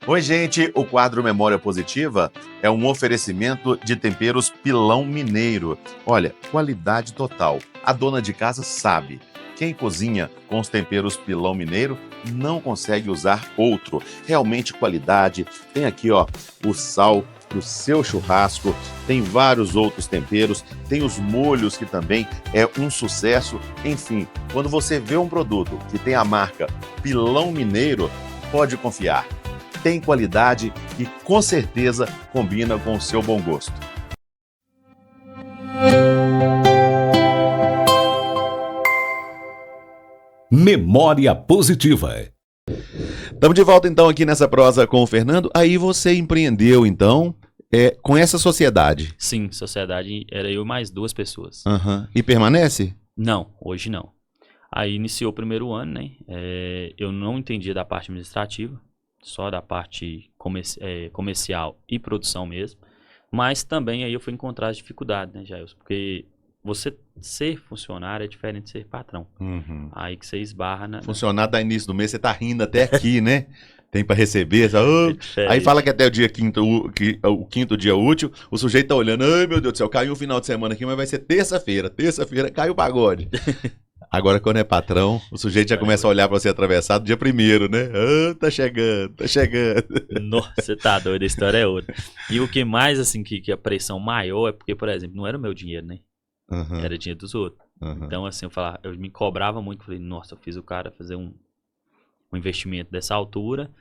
Oi, gente, o quadro Memória Positiva é um oferecimento de temperos Pilão Mineiro. Olha, qualidade total. A dona de casa sabe. Quem cozinha com os temperos Pilão Mineiro não consegue usar outro. Realmente qualidade. Tem aqui, ó, o sal do seu churrasco, tem vários outros temperos, tem os molhos que também é um sucesso. Enfim, quando você vê um produto que tem a marca Pilão Mineiro, pode confiar. Tem qualidade e com certeza combina com o seu bom gosto. Memória positiva. Estamos de volta então aqui nessa prosa com o Fernando. Aí você empreendeu então com essa sociedade. Sim, sociedade era eu e mais 2 pessoas. E permanece? Não, hoje não. Aí iniciou o primeiro ano, né? Eu não entendia da parte administrativa, só da parte comercial e produção mesmo. Mas também aí eu fui encontrar as dificuldades, né, Jailson? Porque você ser funcionário é diferente de ser patrão. Aí que você esbarra Funcionário dá início do mês, você tá rindo até aqui, né? Tem para receber, aí fala que até o dia o quinto dia útil, o sujeito tá olhando, ai meu Deus do céu, caiu um final de semana aqui, mas vai ser terça-feira caiu o pagode. Agora quando é patrão, o sujeito já começa a olhar para você atravessado dia 1º, né? Tá chegando. Nossa, você tá doido, a história é outra. E o que mais, assim, que a pressão maior é porque, por exemplo, não era o meu dinheiro, né? Era dinheiro dos outros. Então, assim, eu me cobrava muito, falei, nossa, eu fiz o cara fazer um investimento dessa altura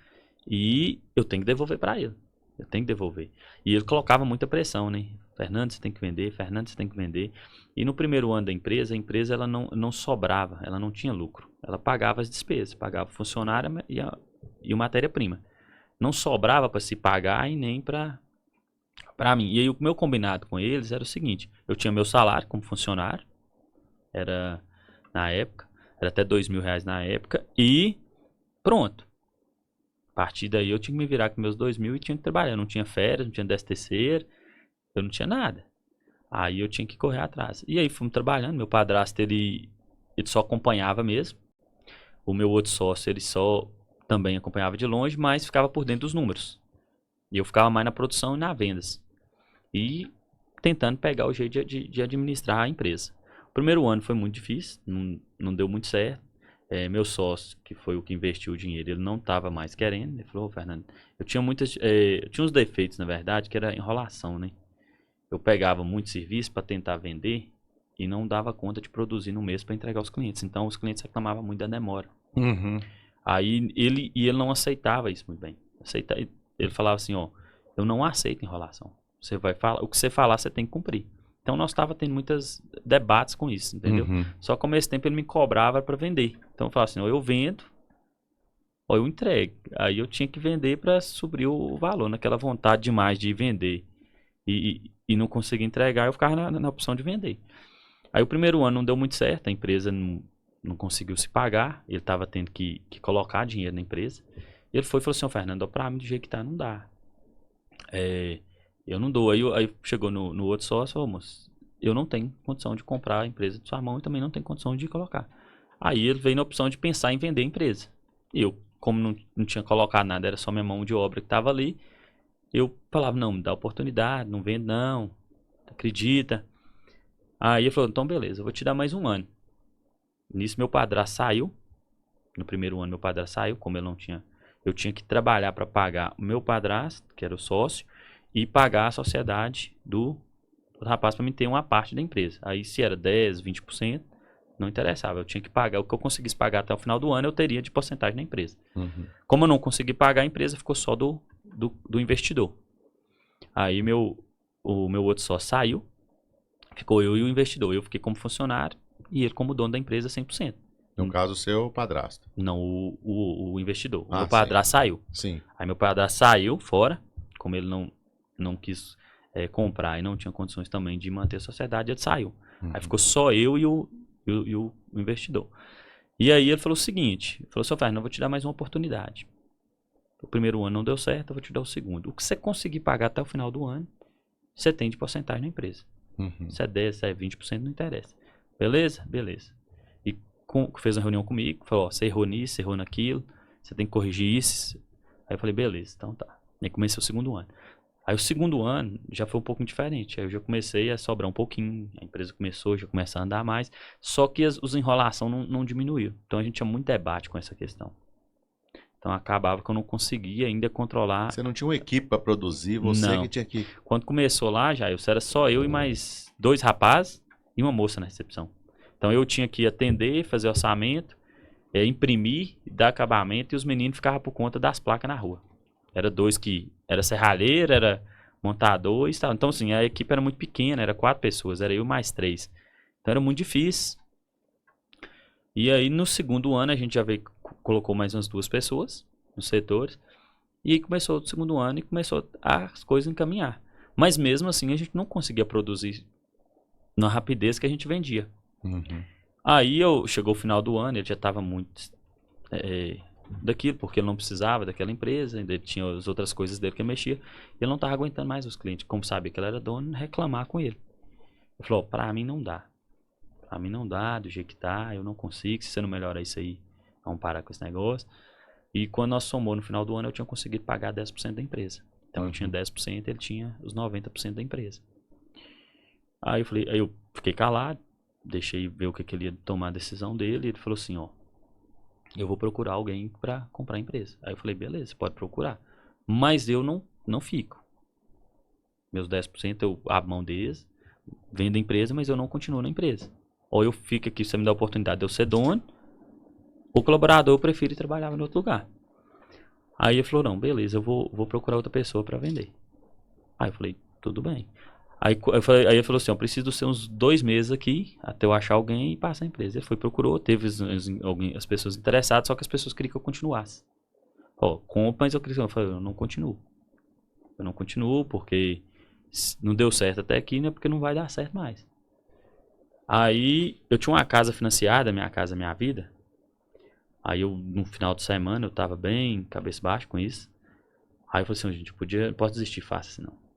e eu tenho que devolver para ele. Eu tenho que devolver. E ele colocava muita pressão, né? Fernando, você tem que vender. Fernando, você tem que vender. E no primeiro ano da empresa, a empresa ela não sobrava, ela não tinha lucro. Ela pagava as despesas, pagava o funcionário e a matéria-prima. Não sobrava para se pagar e nem para mim. E aí o meu combinado com eles era o seguinte, eu tinha meu salário como funcionário, era na época, era até R$2.000 na época, e pronto. A partir daí eu tinha que me virar com meus 2.000 e tinha que trabalhar. Eu não tinha férias, não tinha 13º, eu não tinha nada. Aí eu tinha que correr atrás. E aí fomos trabalhando. Meu padrasto, ele só acompanhava mesmo. O meu outro sócio, ele só também acompanhava de longe, mas ficava por dentro dos números. E eu ficava mais na produção e nas vendas. E tentando pegar o jeito de administrar a empresa. O primeiro ano foi muito difícil, não deu muito certo. Meu sócio, que foi o que investiu o dinheiro, ele não estava mais querendo. Ele falou, Fernando, eu tinha uns defeitos, na verdade, que era enrolação, né? Eu pegava muito serviço para tentar vender e não dava conta de produzir no mês para entregar aos clientes. Então, os clientes reclamavam muito da demora. Uhum. Aí, ele não aceitava isso muito bem. Ele falava assim, ó, eu não aceito enrolação. Você vai falar, o que você falar, você tem que cumprir. Então, nós estava tendo muitos debates com isso, entendeu? Uhum. Só que ao mesmo tempo ele me cobrava para vender. Então, eu falava assim, ó, eu vendo, ou eu entrego. Aí eu tinha que vender para suprir o valor, naquela vontade demais de vender. E não conseguir entregar, eu ficava na opção de vender. Aí o primeiro ano não deu muito certo, a empresa não conseguiu se pagar, ele estava tendo que colocar dinheiro na empresa. E ele foi e falou assim, ó, Fernando, para mim do jeito que tá, não dá. Eu não dou. Aí chegou no outro sócio, falou, moço, eu não tenho condição de comprar a empresa de sua mão e também não tenho condição de colocar. Aí ele veio na opção de pensar em vender a empresa. Eu, como não tinha colocado nada, era só minha mão de obra que estava ali, eu falava, não, me dá oportunidade, não vende não, acredita. Aí ele falou, então beleza, eu vou te dar mais um ano. Nisso meu padrasto saiu, no primeiro ano meu padrasto saiu, como ele não tinha, eu tinha que trabalhar para pagar o meu padrasto, que era o sócio, e pagar a sociedade do rapaz para me ter uma parte da empresa. Aí se era 10, 20%, não interessava, eu tinha que pagar, o que eu conseguisse pagar até o final do ano eu teria de porcentagem na empresa. Uhum. Como eu não consegui pagar, a empresa ficou só do investidor. Aí o meu outro sócio saiu, ficou eu e o investidor. Eu fiquei como funcionário e ele como dono da empresa 100%. No caso, o seu padrasto. Não, o investidor. O Ah, meu padrasto saiu. Sim. Aí meu padrasto saiu fora, como ele não quis comprar e não tinha condições também de manter a sociedade, ele saiu. Uhum. Aí ficou só eu e o investidor. E aí ele falou o seguinte, ele falou, seu Fernando, eu vou te dar mais uma oportunidade. O primeiro ano não deu certo, eu vou te dar o segundo. O que você conseguir pagar até o final do ano, você tem de porcentagem na empresa. Uhum. Se é 10, se é 20%, não interessa. Beleza? Beleza. E fez uma reunião comigo, falou, ó, você errou nisso, você errou naquilo, você tem que corrigir isso. Aí eu falei, beleza, então tá. Aí comecei o segundo ano. Aí o segundo ano já foi um pouco diferente. Aí eu já comecei a sobrar um pouquinho, a empresa já começou a andar mais, só que os enrolação não diminuiu. Então a gente tinha muito debate com essa questão. Então acabava que eu não conseguia ainda controlar. Você não tinha uma equipe para produzir, você Não. que tinha que... Quando começou lá, já era só eu e mais 2 rapazes e uma moça na recepção. Então eu tinha que atender, fazer orçamento, imprimir, dar acabamento e os meninos ficavam por conta das placas na rua. Era 2 que... Era serralheiro, era montador e tal. Então assim, a equipe era muito pequena, era 4 pessoas, era eu mais 3. Então era muito difícil. E aí no segundo ano a gente já colocou mais umas 2 pessoas nos setores. E aí começou o segundo ano e começou as coisas a encaminhar. Mas mesmo assim a gente não conseguia produzir na rapidez que a gente vendia. Uhum. Aí chegou o final do ano, ele já estava muito daquilo, porque ele não precisava daquela empresa, ainda ele tinha as outras coisas dele que ele mexia. E ele não estava aguentando mais os clientes, como sabia que ele era dono, reclamar com ele. Ele falou, pra mim não dá. Pra mim não dá, do jeito que tá, eu não consigo, se você não melhorar isso aí, vamos parar com esse negócio. E quando nós somou no final do ano, eu tinha conseguido pagar 10% da empresa. Então eu tinha 10%, ele tinha os 90% da empresa. Aí eu fiquei calado, deixei ver o que ele ia tomar a decisão dele, e ele falou assim, ó, eu vou procurar alguém pra comprar a empresa. Aí eu falei, beleza, pode procurar. Mas eu não fico. Meus 10% eu abro mão deles, vendo a empresa, mas eu não continuo na empresa. Ou eu fico aqui, você me dá a oportunidade de eu ser dono, o colaborador eu prefiro trabalhar em outro lugar. Aí ele falou, não, beleza, eu vou procurar outra pessoa para vender. Aí eu falei, tudo bem. Aí ele falou assim, eu preciso dos seus 2 meses aqui, até eu achar alguém e passar a empresa. Ele foi, procurou, teve as pessoas interessadas, só que as pessoas queriam que eu continuasse. Ó, compra, mas eu falei, eu não continuo. Eu não continuo porque não deu certo até aqui, né? Porque não vai dar certo mais. Aí eu tinha uma casa financiada, Minha Casa Minha Vida. Aí no final de semana eu tava bem, cabeça baixa com isso. Aí eu falei assim, gente, não posso desistir fácil assim não.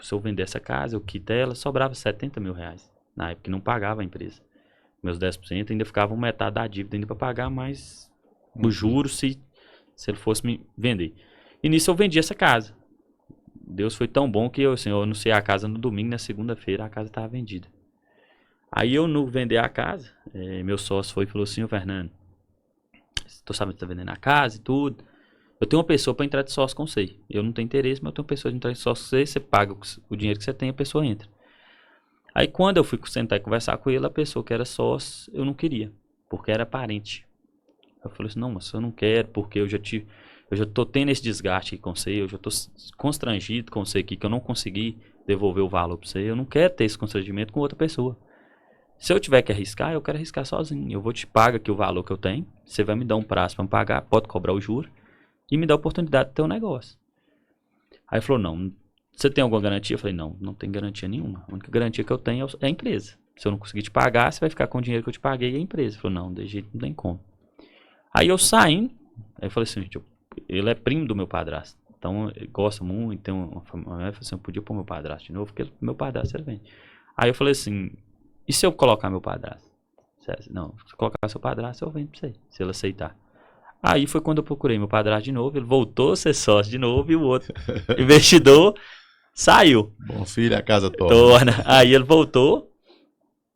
Se eu vender essa casa, eu quito ela, sobrava 70 mil reais. Na época não pagava a empresa. Meus 10% ainda ficavam metade da dívida ainda para pagar, mais os juros se ele fosse me vender. E nisso eu vendi essa casa. Deus foi tão bom que eu anunciei a casa no domingo, na segunda-feira a casa estava vendida. Aí eu no vender a casa, Meu sócio foi e falou assim, ô Fernando, tô sabendo que você tá vendendo a casa e tudo. Eu tenho uma pessoa para entrar de sócio com você. Eu não tenho interesse, mas eu tenho uma pessoa de entrar de sócio com você. Você paga o dinheiro que você tem, a pessoa entra. Aí quando eu fui sentar e conversar com ele, a pessoa que era sócio, eu não queria, porque era parente. Eu falei assim, não, mas eu não quero, porque eu já tô tendo esse desgaste aqui com você, eu já tô constrangido com você aqui, que eu não consegui devolver o valor para você. Eu não quero ter esse constrangimento com outra pessoa. Se eu tiver que arriscar, eu quero arriscar sozinho. Eu vou te pagar aqui o valor que eu tenho, você vai me dar um prazo para me pagar, pode cobrar o juro, e me dar a oportunidade de ter um negócio. Aí ele falou, não, você tem alguma garantia? Eu falei, não, não tem garantia nenhuma. A única garantia que eu tenho é a empresa. Se eu não conseguir te pagar, você vai ficar com o dinheiro que eu te paguei e a empresa. Ele falou, não, de jeito não tem como. Aí eu saindo, aí eu falei assim, gente, ele é primo do meu padrasto. Então, ele gosta muito, tem uma família. Eu falei assim, eu podia pôr meu padrasto de novo, porque meu padrasto era bem. Aí eu falei assim, e se eu colocar meu padrasto? Não, se eu colocar seu padrasto, eu vendo pra você, se ele aceitar. Aí foi quando eu procurei meu padrasto de novo, ele voltou a ser sócio de novo e o outro investidor saiu. Bom filho, a casa torna. Torna. Aí ele voltou,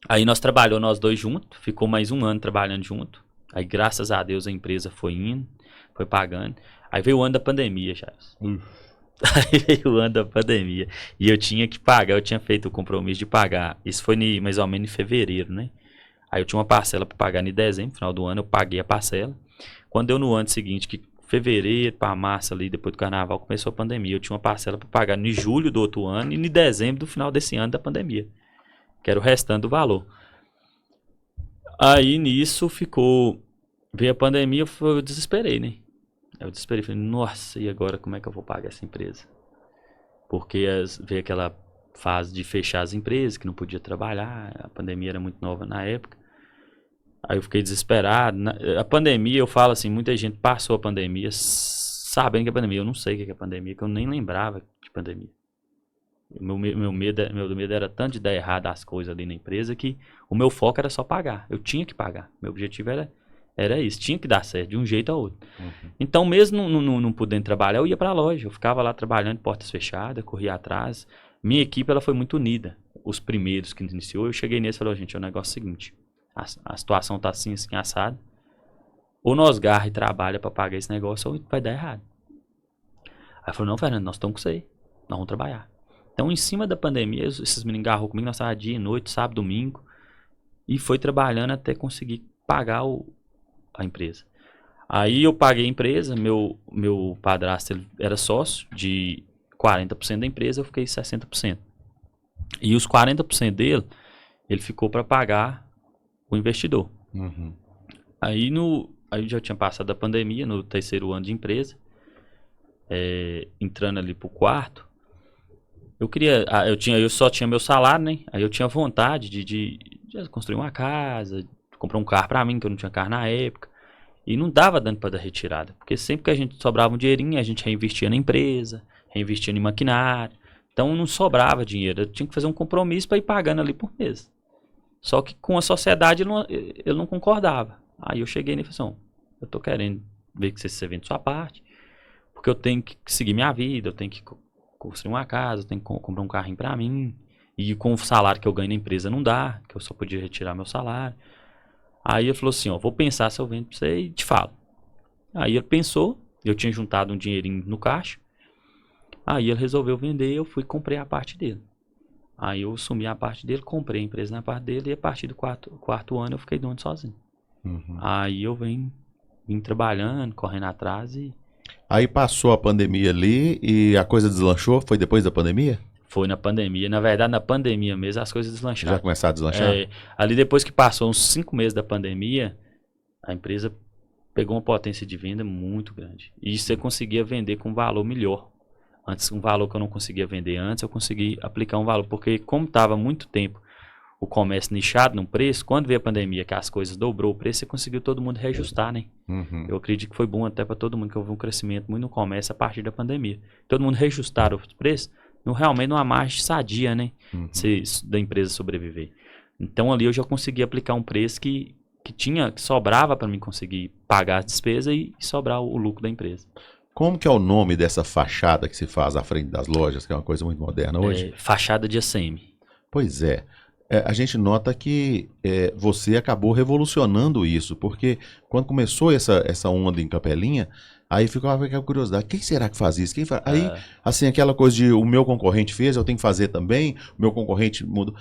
aí nós trabalhamos nós dois juntos, ficou mais um ano trabalhando junto. Aí graças a Deus a empresa foi indo, foi pagando. Aí veio o ano da pandemia, Charles. Aí veio o ano da pandemia e eu tinha que pagar, eu tinha feito o compromisso de pagar. Isso foi mais ou menos em fevereiro, né? Aí eu tinha uma parcela para pagar em dezembro, final do ano eu paguei a parcela. Quando deu no ano seguinte, que fevereiro para março ali, depois do carnaval, começou a pandemia. Eu tinha uma parcela para pagar em julho do outro ano e em dezembro do final desse ano da pandemia. Que era o restante do valor. Aí nisso veio a pandemia, eu desesperei, né? Eu desesperei, falei, nossa, e agora como é que eu vou pagar essa empresa? Porque veio aquela fase de fechar as empresas, que não podia trabalhar, a pandemia era muito nova na época. Aí eu fiquei desesperado. A pandemia, eu falo assim, muita gente passou a pandemia sabendo que é pandemia. Eu não sei o que é pandemia, que eu nem lembrava de pandemia. Meu medo era tanto de dar errado as coisas ali na empresa que o meu foco era só pagar. Eu tinha que pagar. Meu objetivo era isso. Tinha que dar certo de um jeito ou outro. Uhum. Então, mesmo não podendo trabalhar, eu ia para a loja. Eu ficava lá trabalhando, portas fechadas, corria atrás. Minha equipe ela foi muito unida. Os primeiros que iniciou, eu cheguei nesse e falei, gente, é o negócio seguinte. A situação tá assim, assado. Ou nós garra e trabalha para pagar esse negócio, ou vai dar errado. Aí falou, não, Fernando, nós estamos com isso aí. Nós vamos trabalhar. Então, em cima da pandemia, esses meninos garrou comigo, nós estávamos dia e noite, sábado, domingo. E foi trabalhando até conseguir pagar a empresa. Aí eu paguei a empresa, meu padrasto ele era sócio de 40% da empresa, eu fiquei 60%. E os 40% dele, ele ficou para pagar o investidor. Uhum. Aí já tinha passado a pandemia, no terceiro ano de empresa, entrando ali pro quarto, eu só tinha meu salário, né? Aí eu tinha vontade de construir uma casa, de comprar um carro pra mim, que eu não tinha carro na época. E não dava dando pra dar retirada, porque sempre que a gente sobrava um dinheirinho, a gente reinvestia na empresa, reinvestia em maquinário. Então não sobrava dinheiro, eu tinha que fazer um compromisso para ir pagando ali por mês. Só que com a sociedade ele não concordava. Aí eu cheguei nele e falei assim, eu tô querendo ver que você vende sua parte, porque eu tenho que seguir minha vida, eu tenho que construir uma casa, eu tenho que comprar um carrinho pra mim, e com o salário que eu ganho na empresa não dá, que eu só podia retirar meu salário. Aí ele falou assim, vou pensar se eu vendo pra você e te falo. Aí ele pensou, eu tinha juntado um dinheirinho no caixa, aí ele resolveu vender, eu fui e comprei a parte dele. Aí eu assumi a parte dele, comprei a empresa na parte dele e a partir do quarto ano eu fiquei dono sozinho. Uhum. Aí eu vim trabalhando, correndo atrás e... Aí passou a pandemia ali e a coisa deslanchou? Foi depois da pandemia? Foi na pandemia. Na verdade, na pandemia mesmo as coisas deslancharam. Já começaram a deslanchar? Ali depois que passou uns 5 meses da pandemia, a empresa pegou uma potência de venda muito grande. E você conseguia vender com um valor melhor. Antes, um valor que eu não conseguia vender antes, eu consegui aplicar um valor. Porque como estava muito tempo o comércio nichado no preço, quando veio a pandemia, que as coisas dobrou o preço, você conseguiu todo mundo reajustar, né? Uhum. Eu acredito que foi bom até para todo mundo, que houve um crescimento muito no comércio a partir da pandemia. Todo mundo reajustaram os preços, realmente numa margem sadia, né? Uhum. Da empresa sobreviver. Então ali eu já consegui aplicar um preço que sobrava para mim conseguir pagar as despesas e sobrar o lucro da empresa. Como que é o nome dessa fachada que se faz à frente das lojas, que é uma coisa muito moderna hoje? Fachada de ACM. Pois é. A gente nota que você acabou revolucionando isso, porque quando começou essa onda em Capelinha, aí ficava aquela curiosidade, quem será que faz isso? Aí, assim, aquela coisa de o meu concorrente fez, eu tenho que fazer também, o meu concorrente mudou.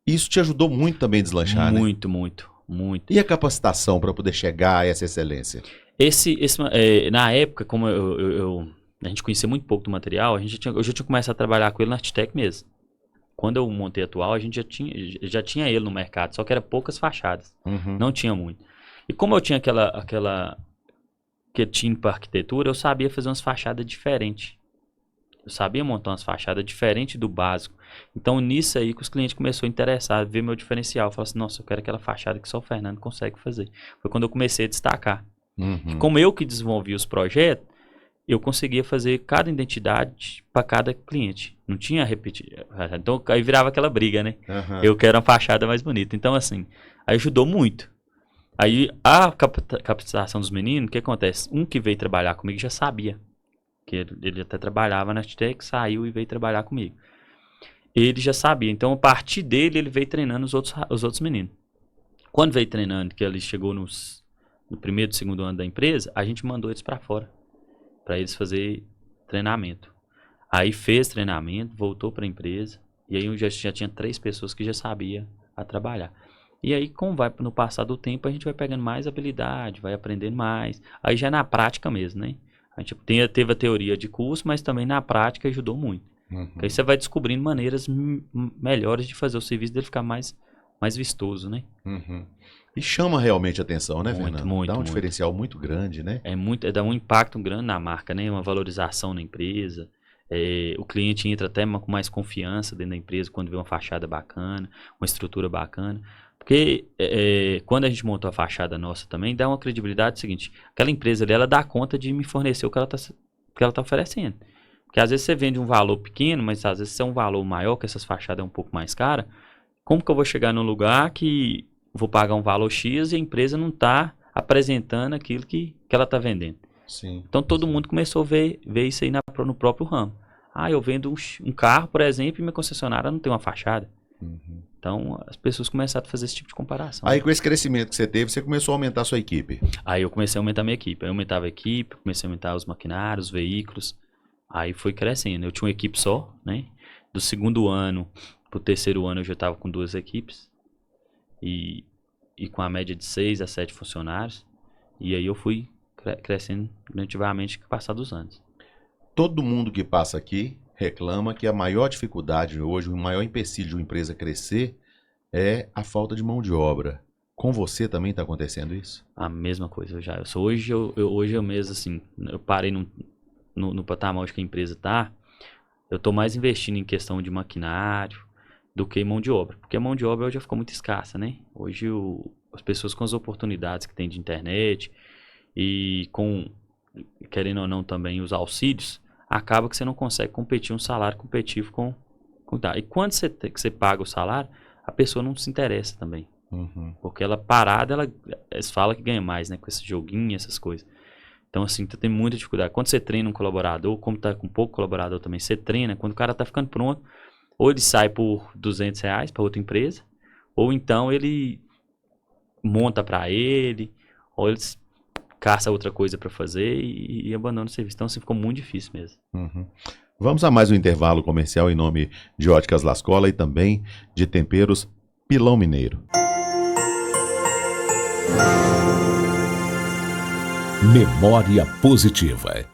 Isso te ajudou muito também a deslanchar, né? Muito, muito, muito. E a capacitação para poder chegar a essa excelência? Na época, como a gente conhecia muito pouco do material, eu já tinha começado a trabalhar com ele na Artitec mesmo. Quando eu montei atual, a gente já tinha ele no mercado, só que era poucas fachadas. Uhum. Não tinha muito. E como eu tinha que tinha para arquitetura, eu sabia fazer umas fachadas diferentes. Eu sabia montar umas fachadas diferentes do básico. Então, nisso aí que os clientes começaram a interessar, ver meu diferencial. Falaram assim, nossa, eu quero aquela fachada que só o Fernando consegue fazer. Foi quando eu comecei a destacar. Uhum. Como eu que desenvolvi os projetos, eu conseguia fazer cada identidade para cada cliente. Não tinha repetir. Então, aí virava aquela briga, né? Uhum. Eu quero uma fachada mais bonita. Então, assim, ajudou muito. Aí, a capacitação dos meninos, o que acontece? Um que veio trabalhar comigo já sabia. Que ele até trabalhava na Artitec, saiu e veio trabalhar comigo. Ele já sabia. Então, a partir dele, ele veio treinando os outros meninos. Quando veio treinando, que ele chegou no primeiro e segundo ano da empresa, a gente mandou eles para fora. Para eles fazer treinamento. Aí fez treinamento, voltou para a empresa. E aí eu já tinha 3 pessoas que já sabiam a trabalhar. E aí, como vai no passar do tempo, a gente vai pegando mais habilidade, vai aprendendo mais. Aí já é na prática mesmo, né? A gente teve a teoria de curso, mas também na prática ajudou muito. Uhum. Aí você vai descobrindo maneiras melhores de fazer o serviço dele ficar mais vistoso, né? Uhum. E chama realmente a atenção, né, Fernando? Muito, dá um muito. diferencial muito grande, né? Dá um impacto grande na marca, né? Uma valorização na empresa. O cliente entra até com mais confiança dentro da empresa quando vê uma fachada bacana, uma estrutura bacana. Porque quando a gente montou a fachada nossa também, dá uma credibilidade seguinte. Aquela empresa ali, ela dá conta de me fornecer o que ela tá oferecendo. Porque às vezes você vende um valor pequeno, mas às vezes se é um valor maior, que essas fachadas é um pouco mais cara, como que eu vou chegar num lugar que vou pagar um valor X e a empresa não está apresentando aquilo que ela está vendendo? Sim. Então todo mundo começou a ver isso aí no próprio ramo. Eu vendo um carro, por exemplo, e minha concessionária não tem uma fachada. Uhum. Então as pessoas começaram a fazer esse tipo de comparação. Aí com esse crescimento que você teve, você começou a aumentar a sua equipe. Aí eu comecei a aumentar a minha equipe. Aí eu aumentava a equipe, comecei a aumentar os maquinários, os veículos. Aí foi crescendo. Eu tinha uma equipe só, né? Do segundo ano pro terceiro ano eu já estava com 2 equipes. E com a média de 6 a 7 funcionários. E aí eu fui crescendo gradativamente com o passar dos anos. Todo mundo que passa aqui reclama que a maior dificuldade hoje, o maior empecilho de uma empresa crescer é a falta de mão de obra. Com você também está acontecendo isso? A mesma coisa. Hoje eu mesmo, assim, eu parei no patamar onde que a empresa está. Eu estou mais investindo em questão de maquinário do que em mão de obra. Porque a mão de obra hoje já ficou muito escassa, né? Hoje as pessoas com as oportunidades que tem de internet e querendo ou não também os auxílios, acaba que você não consegue competir um salário competitivo com e quando você paga o salário, a pessoa não se interessa também. Uhum. Porque ela parada, eles falam que ganha mais, né? Com esse joguinho, essas coisas. Então, assim, tu tem muita dificuldade. Quando você treina um colaborador, como tá com pouco colaborador também, você treina, quando o cara tá ficando pronto, ou ele sai por R$200 para outra empresa, ou então ele monta para ele, ou ele caça outra coisa para fazer e abandona o serviço. Então, assim, ficou muito difícil mesmo. Uhum. Vamos a mais um intervalo comercial em nome de Óticas Lascola e também de Temperos Pilão Mineiro. Memória positiva.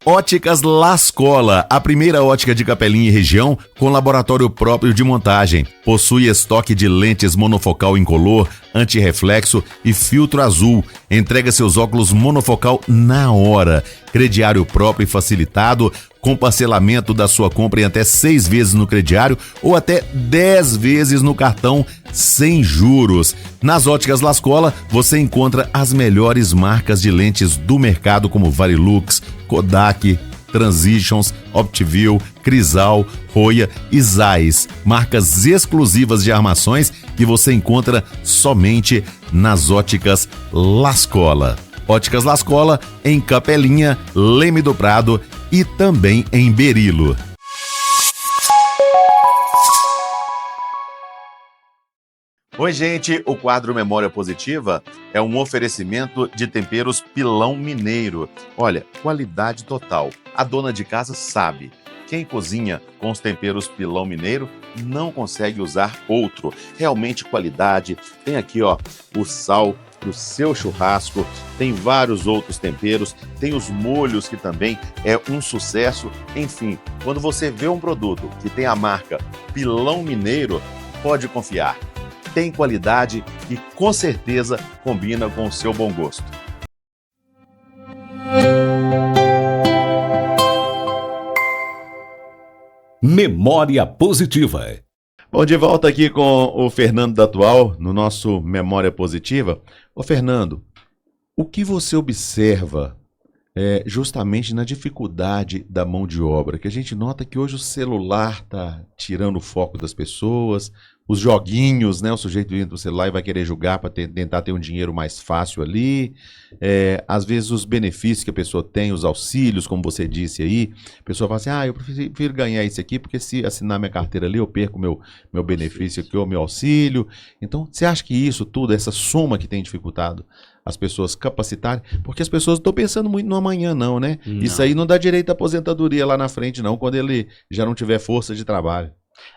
Óticas Lascola, a primeira ótica de Capelinha e região com laboratório próprio de montagem. Possui estoque de lentes monofocal incolor, antirreflexo e filtro azul. Entrega seus óculos monofocal na hora. Crediário próprio e facilitado, com parcelamento da sua compra em até 6 vezes no crediário ou até 10 vezes no cartão sem juros. Nas Óticas Lascola, você encontra as melhores marcas de lentes do mercado como Varilux, Kodak, Transitions, Optiview, Crisal, Roya e Zeiss. Marcas exclusivas de armações que você encontra somente nas Óticas Lascola. Óticas Lascola em Capelinha, Leme do Prado e também em Berilo. Oi, gente, o quadro Memória Positiva é um oferecimento de temperos Pilão Mineiro. Olha, qualidade total. A dona de casa sabe. Quem cozinha com os temperos Pilão Mineiro não consegue usar outro. Realmente qualidade. Tem aqui, ó, o sal do seu churrasco, tem vários outros temperos, tem os molhos que também é um sucesso. Enfim, quando você vê um produto que tem a marca Pilão Mineiro, pode confiar. Tem qualidade e com certeza combina com o seu bom gosto. Memória Positiva. Bom, de volta aqui com o Fernando da Atual, no nosso Memória Positiva. Ô Fernando, o que você observa justamente na dificuldade da mão de obra? Que a gente nota que hoje o celular está tirando o foco das pessoas, os joguinhos, né? O sujeito entra no celular e vai querer jogar para tentar ter um dinheiro mais fácil ali. Às vezes os benefícios que a pessoa tem, os auxílios, como você disse aí, a pessoa fala assim, eu prefiro ganhar isso aqui, porque se assinar minha carteira ali, eu perco meu benefício aqui, ou meu auxílio. Então, você acha que isso tudo, essa soma que tem dificultado as pessoas capacitarem, porque as pessoas não estão pensando muito no amanhã não, né? Não. Isso aí não dá direito à aposentadoria lá na frente não, quando ele já não tiver força de trabalho.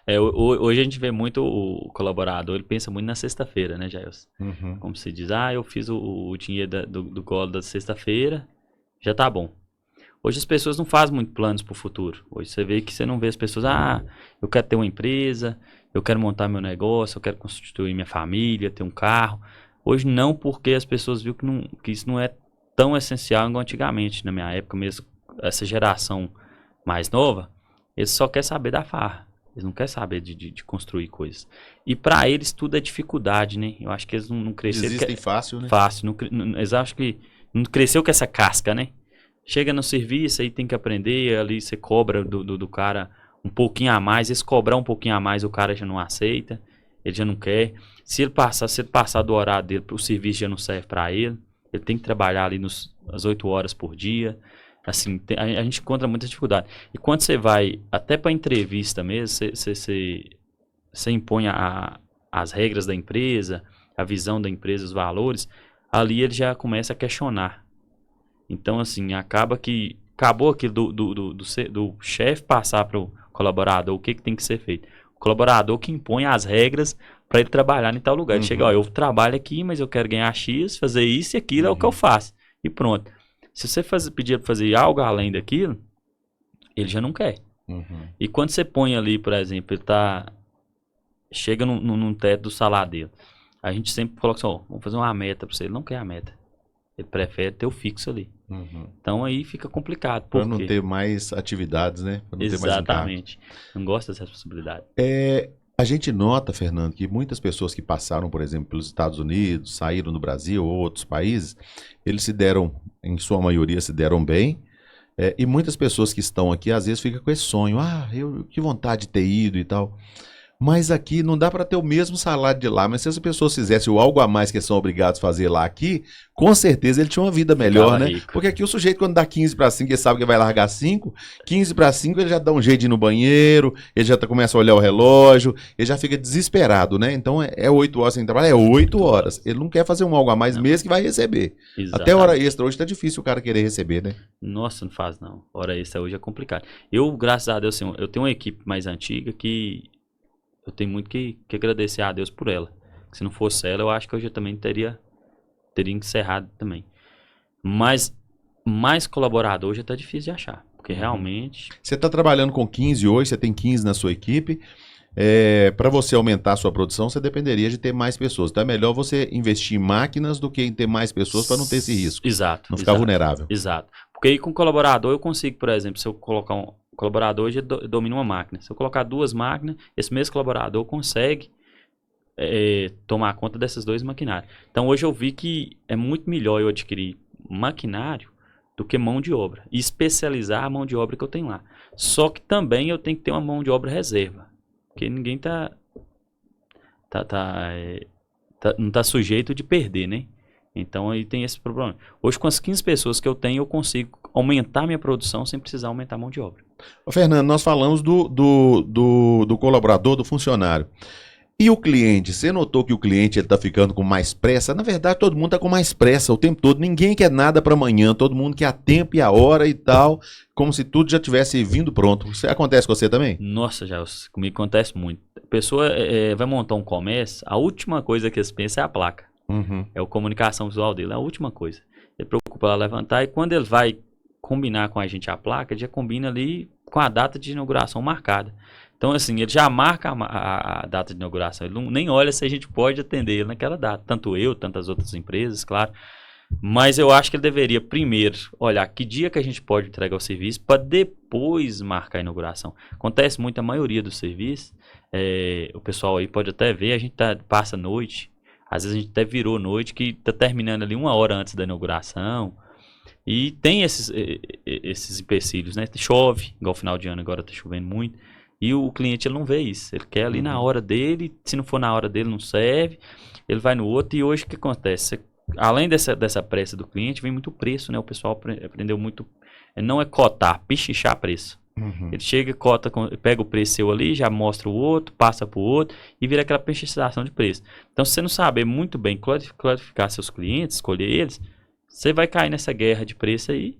Hoje a gente vê muito o colaborador, ele pensa muito na sexta-feira, né, Jailson? Uhum. Como se diz, eu fiz o dinheiro do colo da sexta-feira, já tá bom. Hoje as pessoas não fazem muito planos pro futuro. Hoje você vê que você não vê as pessoas, eu quero ter uma empresa, eu quero montar meu negócio, eu quero constituir minha família, ter um carro. Hoje não, porque as pessoas viram que isso não é tão essencial igual antigamente, na minha época mesmo, essa geração mais nova, eles só querem saber da farra. Eles não querem saber de construir coisas. E para eles tudo é dificuldade, né? Eu acho que eles não cresceram... Desistem fácil, né? Fácil. Eles acham que não cresceu com essa casca, né? Chega no serviço, aí tem que aprender, ali você cobra do cara um pouquinho a mais. Esse cobrar um pouquinho a mais, o cara já não aceita, ele já não quer. Se ele passar do horário dele, o serviço já não serve para ele. Ele tem que trabalhar ali às 8 horas por dia. Assim, a gente encontra muita dificuldade. E quando você vai, até para entrevista mesmo, você impõe as regras da empresa, a visão da empresa, os valores, ali ele já começa a questionar. Então, assim, acabou aquilo do chefe passar para o colaborador o que tem que ser feito. O colaborador que impõe as regras para ele trabalhar em tal lugar. Ele chega, eu trabalho aqui, mas eu quero ganhar X, fazer isso e aquilo é o que eu faço. E pronto. Se você pedir para fazer algo além daquilo, ele já não quer. E quando você põe ali, por exemplo, ele chega num teto do salário dele, a gente sempre coloca assim, vamos fazer uma meta para você. Ele não quer a meta. Ele prefere ter o fixo ali. Então aí fica complicado. Para não ter mais atividades, né? Pra não Exatamente. Ter mais não gosta dessa responsabilidade. A gente nota, Fernando, que muitas pessoas que passaram, por exemplo, pelos Estados Unidos, saíram do Brasil ou outros países, eles em sua maioria, se deram bem. E muitas pessoas que estão aqui, às vezes, ficam com esse sonho. Que vontade de ter ido e tal. Mas aqui não dá para ter o mesmo salário de lá. Mas se as pessoas fizessem o algo a mais que eles são obrigados a fazer lá aqui, com certeza ele tinha uma vida melhor, né? Rico. Porque aqui o sujeito, quando dá 15 para 5, ele sabe que vai largar 5. 15 para 5, ele já dá um jeito de ir no banheiro, ele já começa a olhar o relógio, ele já fica desesperado, né? Então 8 horas sem trabalhar, 8 horas. Ele não quer fazer um algo a mais mesmo que vai receber. Exatamente. Até hora extra hoje tá difícil o cara querer receber, né? Nossa, não faz não. Hora extra hoje é complicado. Eu, graças a Deus, assim, eu tenho uma equipe mais antiga que eu tenho muito que agradecer a Deus por ela. Se não fosse ela, eu acho que eu já também teria encerrado também. Mas mais colaborador já tá difícil de achar. Porque realmente... Você está trabalhando com 15 hoje, você tem 15 na sua equipe. Para você aumentar a sua produção, você dependeria de ter mais pessoas. Então é melhor você investir em máquinas do que em ter mais pessoas para não ter esse risco. Exato. Não ficar vulnerável. Exato. Porque aí com colaborador eu consigo, por exemplo, se eu colocar um colaborador, hoje domina uma máquina. Se eu colocar 2 máquinas, esse mesmo colaborador consegue tomar conta dessas 2 maquinários. Então hoje eu vi que é muito melhor eu adquirir maquinário do que mão de obra. E especializar a mão de obra que eu tenho lá. Só que também eu tenho que ter uma mão de obra reserva. Porque ninguém não tá sujeito de perder, né? Então aí tem esse problema. Hoje com as 15 pessoas que eu tenho, eu consigo aumentar minha produção sem precisar aumentar a mão de obra. Ô, Fernando, nós falamos do colaborador, do funcionário. E o cliente? Você notou que o cliente ele tá ficando com mais pressa? Na verdade, todo mundo tá com mais pressa o tempo todo. Ninguém quer nada para amanhã. Todo mundo quer a tempo e a hora e tal, como se tudo já tivesse vindo pronto. Isso acontece com você também? Nossa, já comigo acontece muito. A pessoa vai montar um comércio, a última coisa que eles pensam é a placa. Uhum. É a comunicação visual dele, é a última coisa. Ele preocupa lá levantar e quando ele vai combinar com a gente a placa, ele já combina ali com a data de inauguração marcada. Então, assim, ele já marca a data de inauguração. Ele nem olha se a gente pode atender ele naquela data. Tanto eu, tantas outras empresas, claro. Mas eu acho que ele deveria primeiro olhar que dia que a gente pode entregar o serviço para depois marcar a inauguração. Acontece muito a maioria dos serviços. O pessoal aí pode até ver, a gente passa noite. Às vezes a gente até virou noite, que está terminando ali 1 hora antes da inauguração. E tem esses empecilhos, né? Chove, igual final de ano agora está chovendo muito. E o cliente ele não vê isso. Ele quer ali na hora dele. Se não for na hora dele, não serve. Ele vai no outro. E hoje o que acontece? Além dessa pressa do cliente, vem muito preço, né? O pessoal aprendeu muito. Não é cotar, pichichar preço. Uhum. Ele chega, cota, pega o preço seu ali, já mostra o outro, passa pro outro e vira aquela pichichação de preço. Então, se você não saber muito bem classificar seus clientes, escolher eles, você vai cair nessa guerra de preço aí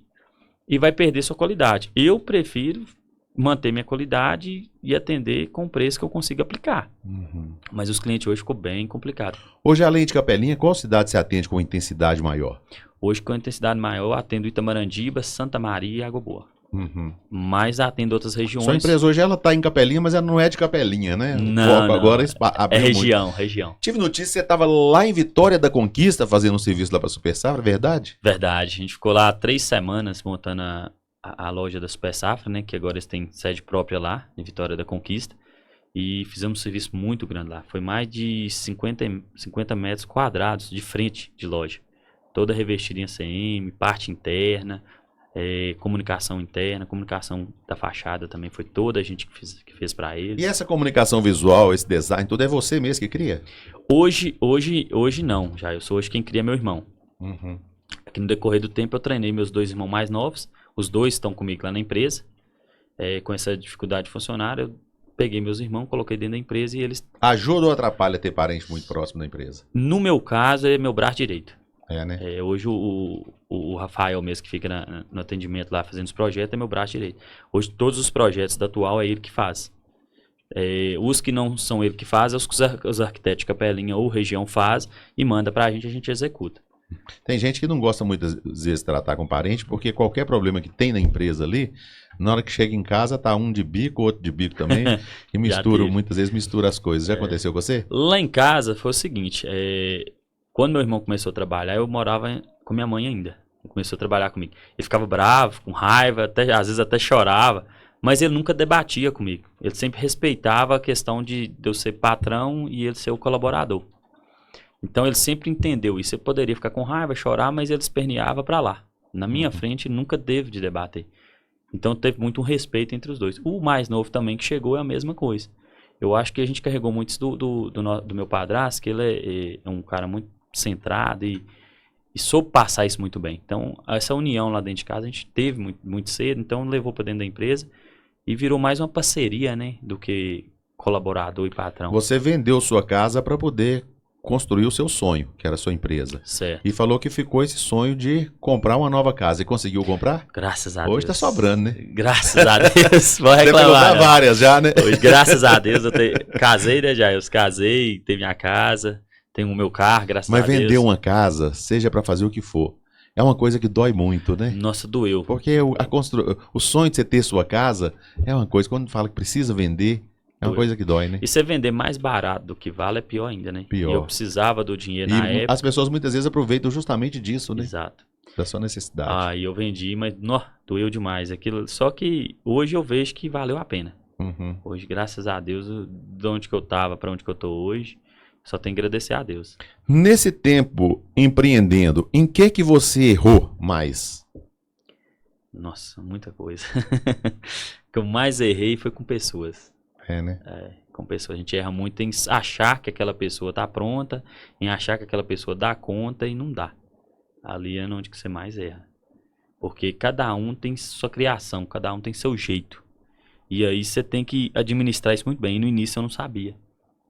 e vai perder sua qualidade. Eu prefiro manter minha qualidade e atender com o preço que eu consigo aplicar. Uhum. Mas os clientes hoje ficou bem complicado. Hoje, além de Capelinha, qual cidade você atende com intensidade maior? Hoje, com intensidade maior, eu atendo Itamarandiba, Santa Maria e Água Boa. Uhum. Mas atendo outras regiões. Sua empresa hoje ela tá em Capelinha, mas ela não é de Capelinha, né? Não, O foco não. agora É abriu região. Tive notícia que você estava lá em Vitória da Conquista fazendo um serviço lá para Super Safra, verdade? Verdade. A gente ficou lá 3 semanas montando a loja da Super Safra, né? Que agora eles têm sede própria lá, em Vitória da Conquista. E fizemos um serviço muito grande lá. Foi mais de 50 metros quadrados de frente de loja. Toda revestida em ACM, parte interna, comunicação interna, comunicação da fachada também. Foi toda a gente que fez para eles. E essa comunicação visual, esse design, tudo é você mesmo que cria? Hoje não, já. Eu sou hoje quem cria meu irmão. Uhum. Aqui no decorrer do tempo eu treinei meus 2 irmãos mais novos. Os 2 estão comigo lá na empresa. Com essa dificuldade de funcionário, eu peguei meus irmãos, coloquei dentro da empresa e eles... Ajuda ou atrapalha ter parente muito próximo da empresa? No meu caso, é meu braço direito. É, né? Hoje o Rafael mesmo, que fica no atendimento lá fazendo os projetos, é meu braço direito. Hoje todos os projetos da Atual é ele que faz. Os que não são ele que faz, é os que os arquitetos de Capelinha ou região faz e manda pra gente, a gente executa. Tem gente que não gosta muitas vezes de tratar com parente, porque qualquer problema que tem na empresa ali, na hora que chega em casa, tá um de bico, outro de bico também, e muitas vezes mistura as coisas. Já aconteceu com você? Lá em casa foi o seguinte, quando meu irmão começou a trabalhar, eu morava com minha mãe ainda. Ele começou a trabalhar comigo. Ele ficava bravo, com raiva, às vezes até chorava, mas ele nunca debatia comigo. Ele sempre respeitava a questão de eu ser patrão e ele ser o colaborador. Então ele sempre entendeu isso. Eu poderia ficar com raiva, chorar, mas ele esperneava pra lá. Na minha frente, nunca teve de debater. Então teve muito um respeito entre os dois. O mais novo também que chegou é a mesma coisa. Eu acho que a gente carregou muito isso do meu padrasto, que ele é um cara muito centrado e soube passar isso muito bem. Então essa união lá dentro de casa a gente teve muito, muito cedo, então levou pra dentro da empresa e virou mais uma parceria, né, do que colaborador e patrão. Você vendeu sua casa para poder construir o seu sonho, que era a sua empresa. Certo. E falou que ficou esse sonho de comprar uma nova casa. E conseguiu comprar? Graças a Deus. Hoje tá sobrando, né? Graças a Deus. Vou Deve reclamar. dar várias já, né? Hoje, graças a Deus, eu casei, né, Jair? Eu casei, tenho minha casa, tenho o meu carro, graças Mas a Deus. vender uma casa, seja para fazer o que for, é uma coisa que dói muito, né? Nossa, doeu. Porque o sonho de você ter sua casa é uma coisa, quando fala que precisa vender, é uma coisa que dói, né? E você vender mais barato do que vale é pior ainda, né? Pior. E eu precisava do dinheiro na E época. as pessoas muitas vezes aproveitam justamente disso, né? Exato. Da sua necessidade. E eu vendi, mas doeu demais aquilo. Só que hoje eu vejo que valeu a pena. Uhum. Hoje, graças a Deus, de onde que eu tava para onde que eu tô hoje, só tenho que agradecer a Deus. Nesse tempo empreendendo, em que você errou mais? Nossa, muita coisa. O que eu mais errei foi com pessoas. É, né? Com pessoas. A gente erra muito em achar que aquela pessoa tá pronta, em achar que aquela pessoa dá conta e não dá. Ali é onde que você mais erra. Porque cada um tem sua criação, cada um tem seu jeito. E aí você tem que administrar isso muito bem. E no início eu não sabia.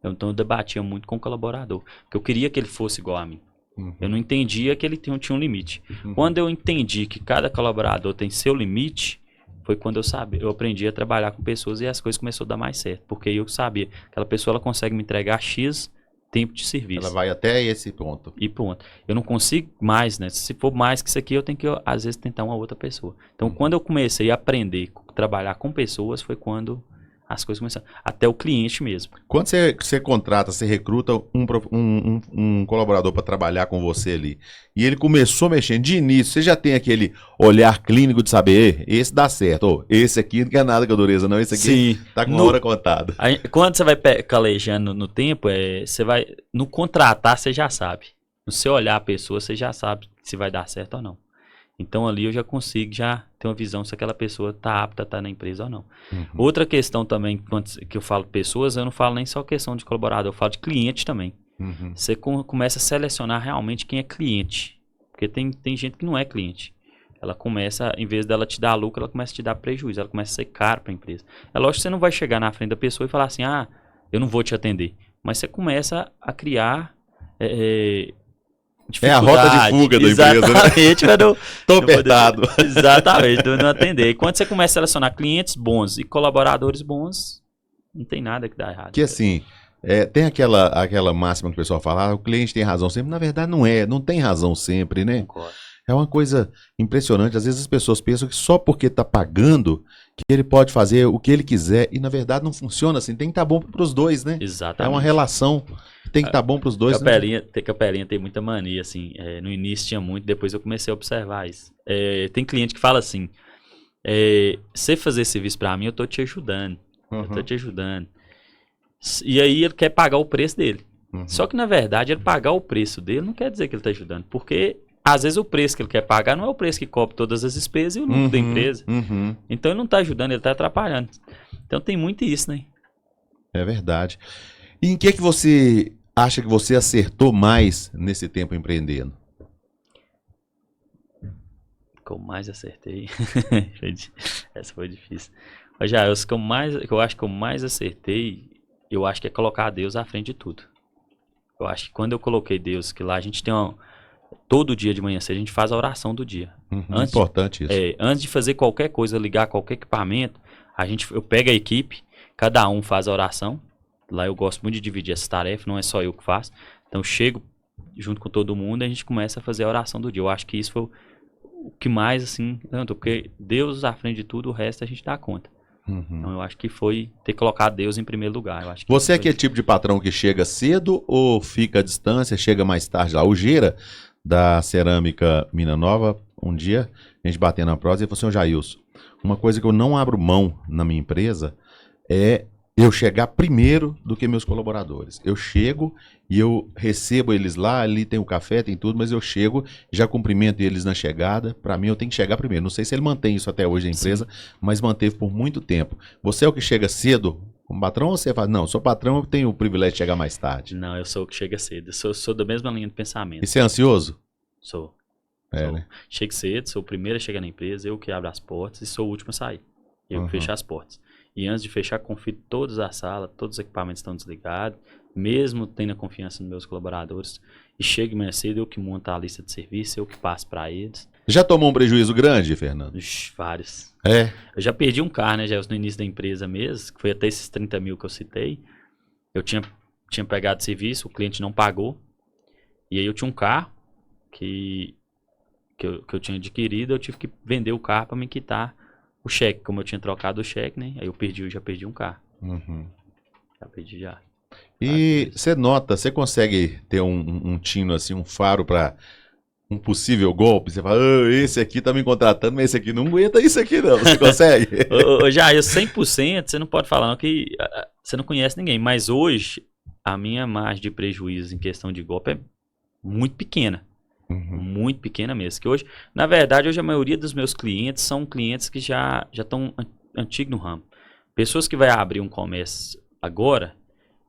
Então eu debatia muito com o colaborador, porque eu queria que ele fosse igual a mim. Uhum. Eu não entendia que ele tinha um limite. Uhum. Quando eu entendi que cada colaborador tem seu limite, foi quando eu aprendi a trabalhar com pessoas e as coisas começaram a dar mais certo. Porque eu sabia que aquela pessoa ela consegue me entregar X tempo de serviço. Ela vai até esse ponto. E pronto. Eu não consigo mais, né? Se for mais que isso aqui, eu tenho que, às vezes, tentar uma outra pessoa. Então, quando eu comecei a aprender a trabalhar com pessoas, foi quando as coisas começaram. Até o cliente mesmo. Quando você contrata, você recruta um colaborador para trabalhar com você ali, e ele começou mexendo de início, você já tem aquele olhar clínico de saber, esse dá certo, ou esse aqui não quer nada com a dureza, não, esse aqui tá com uma hora contada. Aí, quando você vai calejando no tempo, você vai. No contratar, você já sabe. No seu olhar a pessoa, você já sabe se vai dar certo ou não. Então ali eu já consigo ter uma visão se aquela pessoa está apta a estar na empresa ou não. Uhum. Outra questão também, quando que eu falo pessoas, eu não falo nem só questão de colaborador, eu falo de cliente também. Uhum. Você começa a selecionar realmente quem é cliente. Porque tem gente que não é cliente. Ela começa, em vez dela te dar lucro, ela começa a te dar prejuízo, ela começa a ser caro para a empresa. É lógico que você não vai chegar na frente da pessoa e falar assim, eu não vou te atender. Mas você começa a criar... É a rota de fuga da empresa, né? Exatamente. Tô apertado. Exatamente, não atender. E quando você começa a selecionar clientes bons e colaboradores bons, não tem nada que dá errado. Que assim, tem aquela máxima que o pessoal fala, o cliente tem razão sempre. Na verdade não tem razão sempre, né? Concordo. É uma coisa impressionante. Às vezes as pessoas pensam que só porque está pagando que ele pode fazer o que ele quiser. E na verdade não funciona assim. Tem que estar bom para os dois, né? Exatamente. É uma relação. Tem que estar bom para os dois. Capelinha tem muita mania, assim. No início tinha muito, depois eu comecei a observar isso. Tem cliente que fala assim, você fazer serviço para mim, eu tô te ajudando. Uhum. Eu tô te ajudando. E aí ele quer pagar o preço dele. Uhum. Só que na verdade ele pagar o preço dele não quer dizer que ele tá ajudando. Porque às vezes o preço que ele quer pagar não é o preço que cobre todas as despesas e o lucro da empresa. Uhum. Então ele não está ajudando, ele está atrapalhando. Então tem muito isso, né? É verdade. E em que você acha que você acertou mais nesse tempo empreendendo? Que eu mais acertei. Essa foi difícil. Mas já, eu acho que eu mais acertei, eu acho que é colocar Deus à frente de tudo. Eu acho que quando eu coloquei Deus, que lá a gente tem todo dia de manhã cedo, a gente faz a oração do dia. Importante isso. Antes de fazer qualquer coisa, ligar qualquer equipamento, eu pego a equipe, cada um faz a oração. Lá eu gosto muito de dividir essa tarefa, não é só eu que faço. Então eu chego junto com todo mundo e a gente começa a fazer a oração do dia. Eu acho que isso foi o que mais, assim, tanto, porque Deus à frente de tudo, o resto a gente dá conta. Então eu acho que foi ter colocado Deus em primeiro lugar. Eu acho que você é aquele tipo de patrão que chega cedo ou fica à distância, chega mais tarde lá? O Gira, da Cerâmica Mina Nova, um dia, a gente batendo na prosa, e falou assim, ô Jailson, uma coisa que eu não abro mão na minha empresa é eu chegar primeiro do que meus colaboradores. Eu chego e eu recebo eles lá, ali tem o café, tem tudo, mas eu chego, já cumprimento eles na chegada. Para mim, eu tenho que chegar primeiro. Não sei se ele mantém isso até hoje na empresa, mas manteve por muito tempo. Você é o que chega cedo como patrão ou você fala, não, sou patrão, eu tenho o privilégio de chegar mais tarde? Não, eu sou o que chega cedo. Eu sou da mesma linha de pensamento. E você é ansioso? Sou. Né? Chego cedo, sou o primeiro a chegar na empresa, eu que abro as portas e sou o último a sair. Eu que fecho as portas. E antes de fechar, confiro todas as salas, todos os equipamentos estão desligados, mesmo tendo a confiança nos meus colaboradores. E chego mais cedo, eu que monto a lista de serviço, eu que passo para eles. Já tomou um prejuízo grande, Fernando? Vários. Eu já perdi um carro, né, já no início da empresa mesmo, que foi até esses 30 mil que eu citei. Eu tinha pegado serviço, o cliente não pagou. E aí eu tinha um carro que eu tinha adquirido, eu tive que vender o carro para me quitar o cheque, como eu tinha trocado o cheque, né? Aí eu já perdi um carro. Já perdi já. E você nota, você consegue ter um tino assim, um faro para um possível golpe? Você fala, esse aqui tá me contratando, mas esse aqui não aguenta isso aqui não. Você consegue? Já, eu 100%, você não pode falar não, que você não conhece ninguém. Mas hoje, a minha margem de prejuízo em questão de golpe é muito pequena. Muito pequena mesmo. Que hoje, na verdade, a maioria dos meus clientes são clientes que já estão antigos no ramo. Pessoas que vai abrir um comércio agora,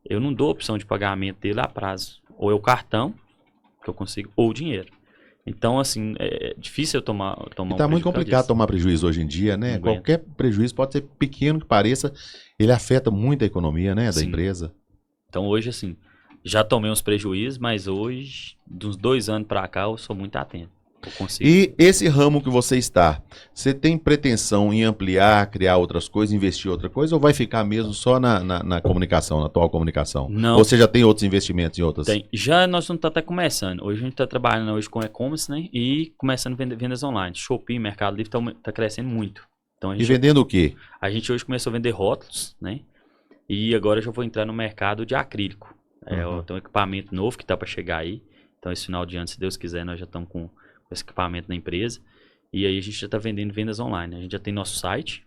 eu não dou opção de pagamento dele a prazo. Ou é o cartão, que eu consigo, ou o dinheiro. Então, assim, é difícil eu tomar e tá muito complicado tomar prejuízo hoje em dia, né? Qualquer prejuízo, pode ser pequeno que pareça, ele afeta muito a economia, né, da empresa. Então hoje, assim, já tomei uns prejuízos, mas hoje, dos 2 anos pra cá, eu sou muito atento. Eu consigo. E esse ramo que você está, você tem pretensão em ampliar, criar outras coisas, investir em outra coisa, ou vai ficar mesmo só na comunicação, na atual comunicação? Não. Ou você já tem outros investimentos em outras? Tem. Já nós estamos até começando. Hoje a gente está trabalhando hoje com e-commerce, né? E começando vendas online. Shopee, Mercado Livre tá crescendo muito. Então, a E gente, vendendo o quê? a gente hoje começou a vender rótulos, né? E agora eu já vou entrar no mercado de acrílico. Tem um equipamento novo que tá para chegar aí. Então esse final de ano, se Deus quiser, nós já estamos com esse equipamento na empresa. E aí a gente já está vendendo vendas online. A gente já tem nosso site,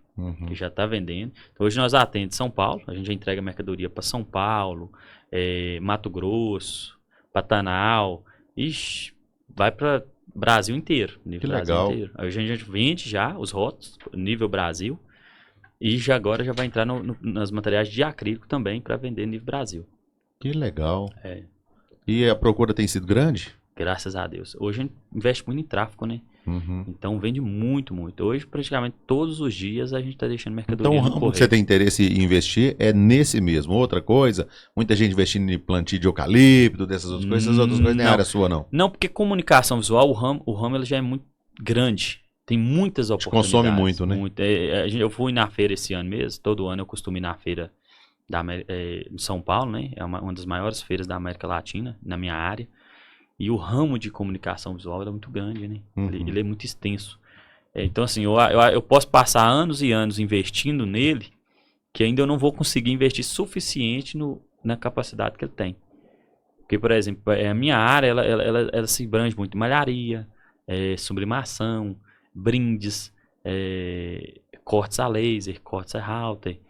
que já está vendendo. Então hoje nós atendemos São Paulo. A gente já entrega mercadoria para São Paulo, Mato Grosso, Pantanal. Ixi, vai para Brasil inteiro. Nível Que Brasil legal. inteiro. Aí a gente vende já os rótulos, nível Brasil. E agora já vai entrar nos materiais de acrílico também para vender nível Brasil. Que legal. É. E a procura tem sido grande? Graças a Deus. Hoje a gente investe muito em tráfego, né? Uhum. Então vende muito, muito. Hoje, praticamente todos os dias, a gente está deixando mercadoria Então o no ramo que correio. você tem interesse em investir é nesse mesmo. Outra coisa, muita gente investindo em plantio de eucalipto, dessas outras coisas, essas outras coisas nem é Não. área sua, não. Não, porque comunicação visual, o ramo ele já é muito grande. Tem muitas oportunidades. Consome muito, né? Eu fui na feira esse ano mesmo. Todo ano eu costumo ir na feira em São Paulo, né? É uma das maiores feiras da América Latina, na minha área. E o ramo de comunicação visual é muito grande, né? Ele é muito extenso. Então, assim, eu posso passar anos e anos investindo nele, que ainda eu não vou conseguir investir suficiente na capacidade que ele tem. Porque, por exemplo, a minha área, ela se abrange muito em malharia, sublimação, brindes, cortes a laser, cortes a halter,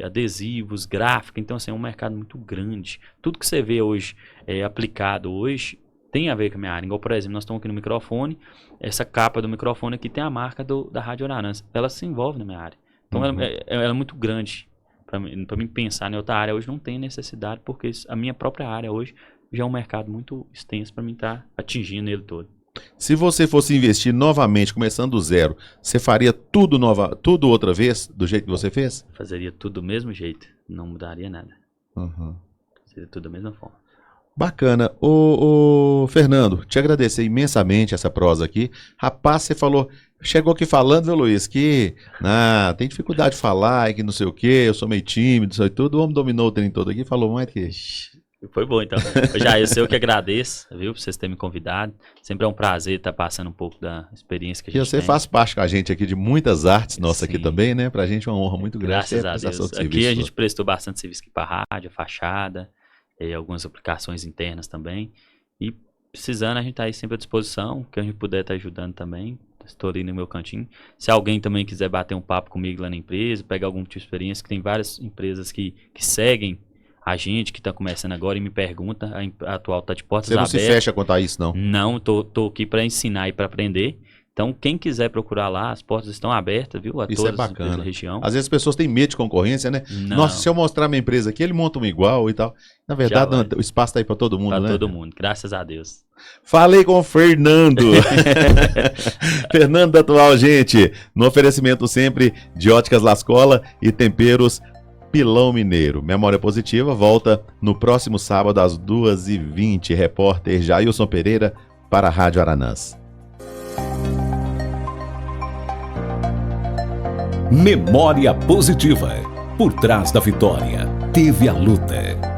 adesivos, gráfica. Então, assim, é um mercado muito grande. Tudo que você vê hoje aplicado hoje tem a ver com a minha área. Igual, por exemplo, nós estamos aqui no microfone, essa capa do microfone aqui tem a marca da Rádio Ararança. Ela se envolve na minha área. Então, ela é muito grande. Para mim pensar em outra área hoje não tem necessidade, porque a minha própria área hoje já é um mercado muito extenso para mim estar atingindo ele todo. Se você fosse investir novamente, começando do zero, você faria tudo outra vez, do jeito que você fez? Fazeria tudo do mesmo jeito, não mudaria nada. Seria tudo da mesma forma. Bacana. Ô, Fernando, te agradecer imensamente essa prosa aqui. Rapaz, você chegou aqui falando, viu, Luiz, que tem dificuldade de falar, e que não sei o quê, eu sou meio tímido, isso aí tudo. O homem dominou o trem todo aqui, falou mais que... Foi bom, então. Eu que agradeço, viu, por vocês terem me convidado. Sempre é um prazer estar passando um pouco da experiência que a gente você tem. faz parte com a gente aqui de muitas artes nossas Sim. aqui também, né? Pra gente é uma honra muito grande. Graças a prestação Deus. de Aqui serviço. a gente prestou bastante serviço aqui para rádio, fachada, algumas aplicações internas também. E precisando, a gente tá aí sempre à disposição, que a gente puder estar ajudando também. Estou ali no meu cantinho. Se alguém também quiser bater um papo comigo lá na empresa, pegar algum tipo de experiência, que tem várias empresas que seguem a gente, que está começando agora e me pergunta, a atual está de portas Você não abertas. se fecha quanto a isso, não? Não, tô aqui para ensinar e para aprender. Então, quem quiser procurar lá, as portas estão abertas, viu? A Isso todas é bacana. as empresas da região. Às vezes as pessoas têm medo de concorrência, né? Não. Nossa, se eu mostrar minha empresa aqui, ele monta um igual e tal. Na verdade, Já vai. o espaço tá aí para todo mundo, Para né? todo mundo, graças a Deus. Falei com o Fernando. Fernando da Atual, gente. No oferecimento sempre de Óticas Lascola e Temperos Pilão Mineiro. Memória Positiva volta no próximo sábado às 2h20. Repórter Jailson Pereira para a Rádio Aranãs. Memória Positiva. Por trás da vitória, teve a luta.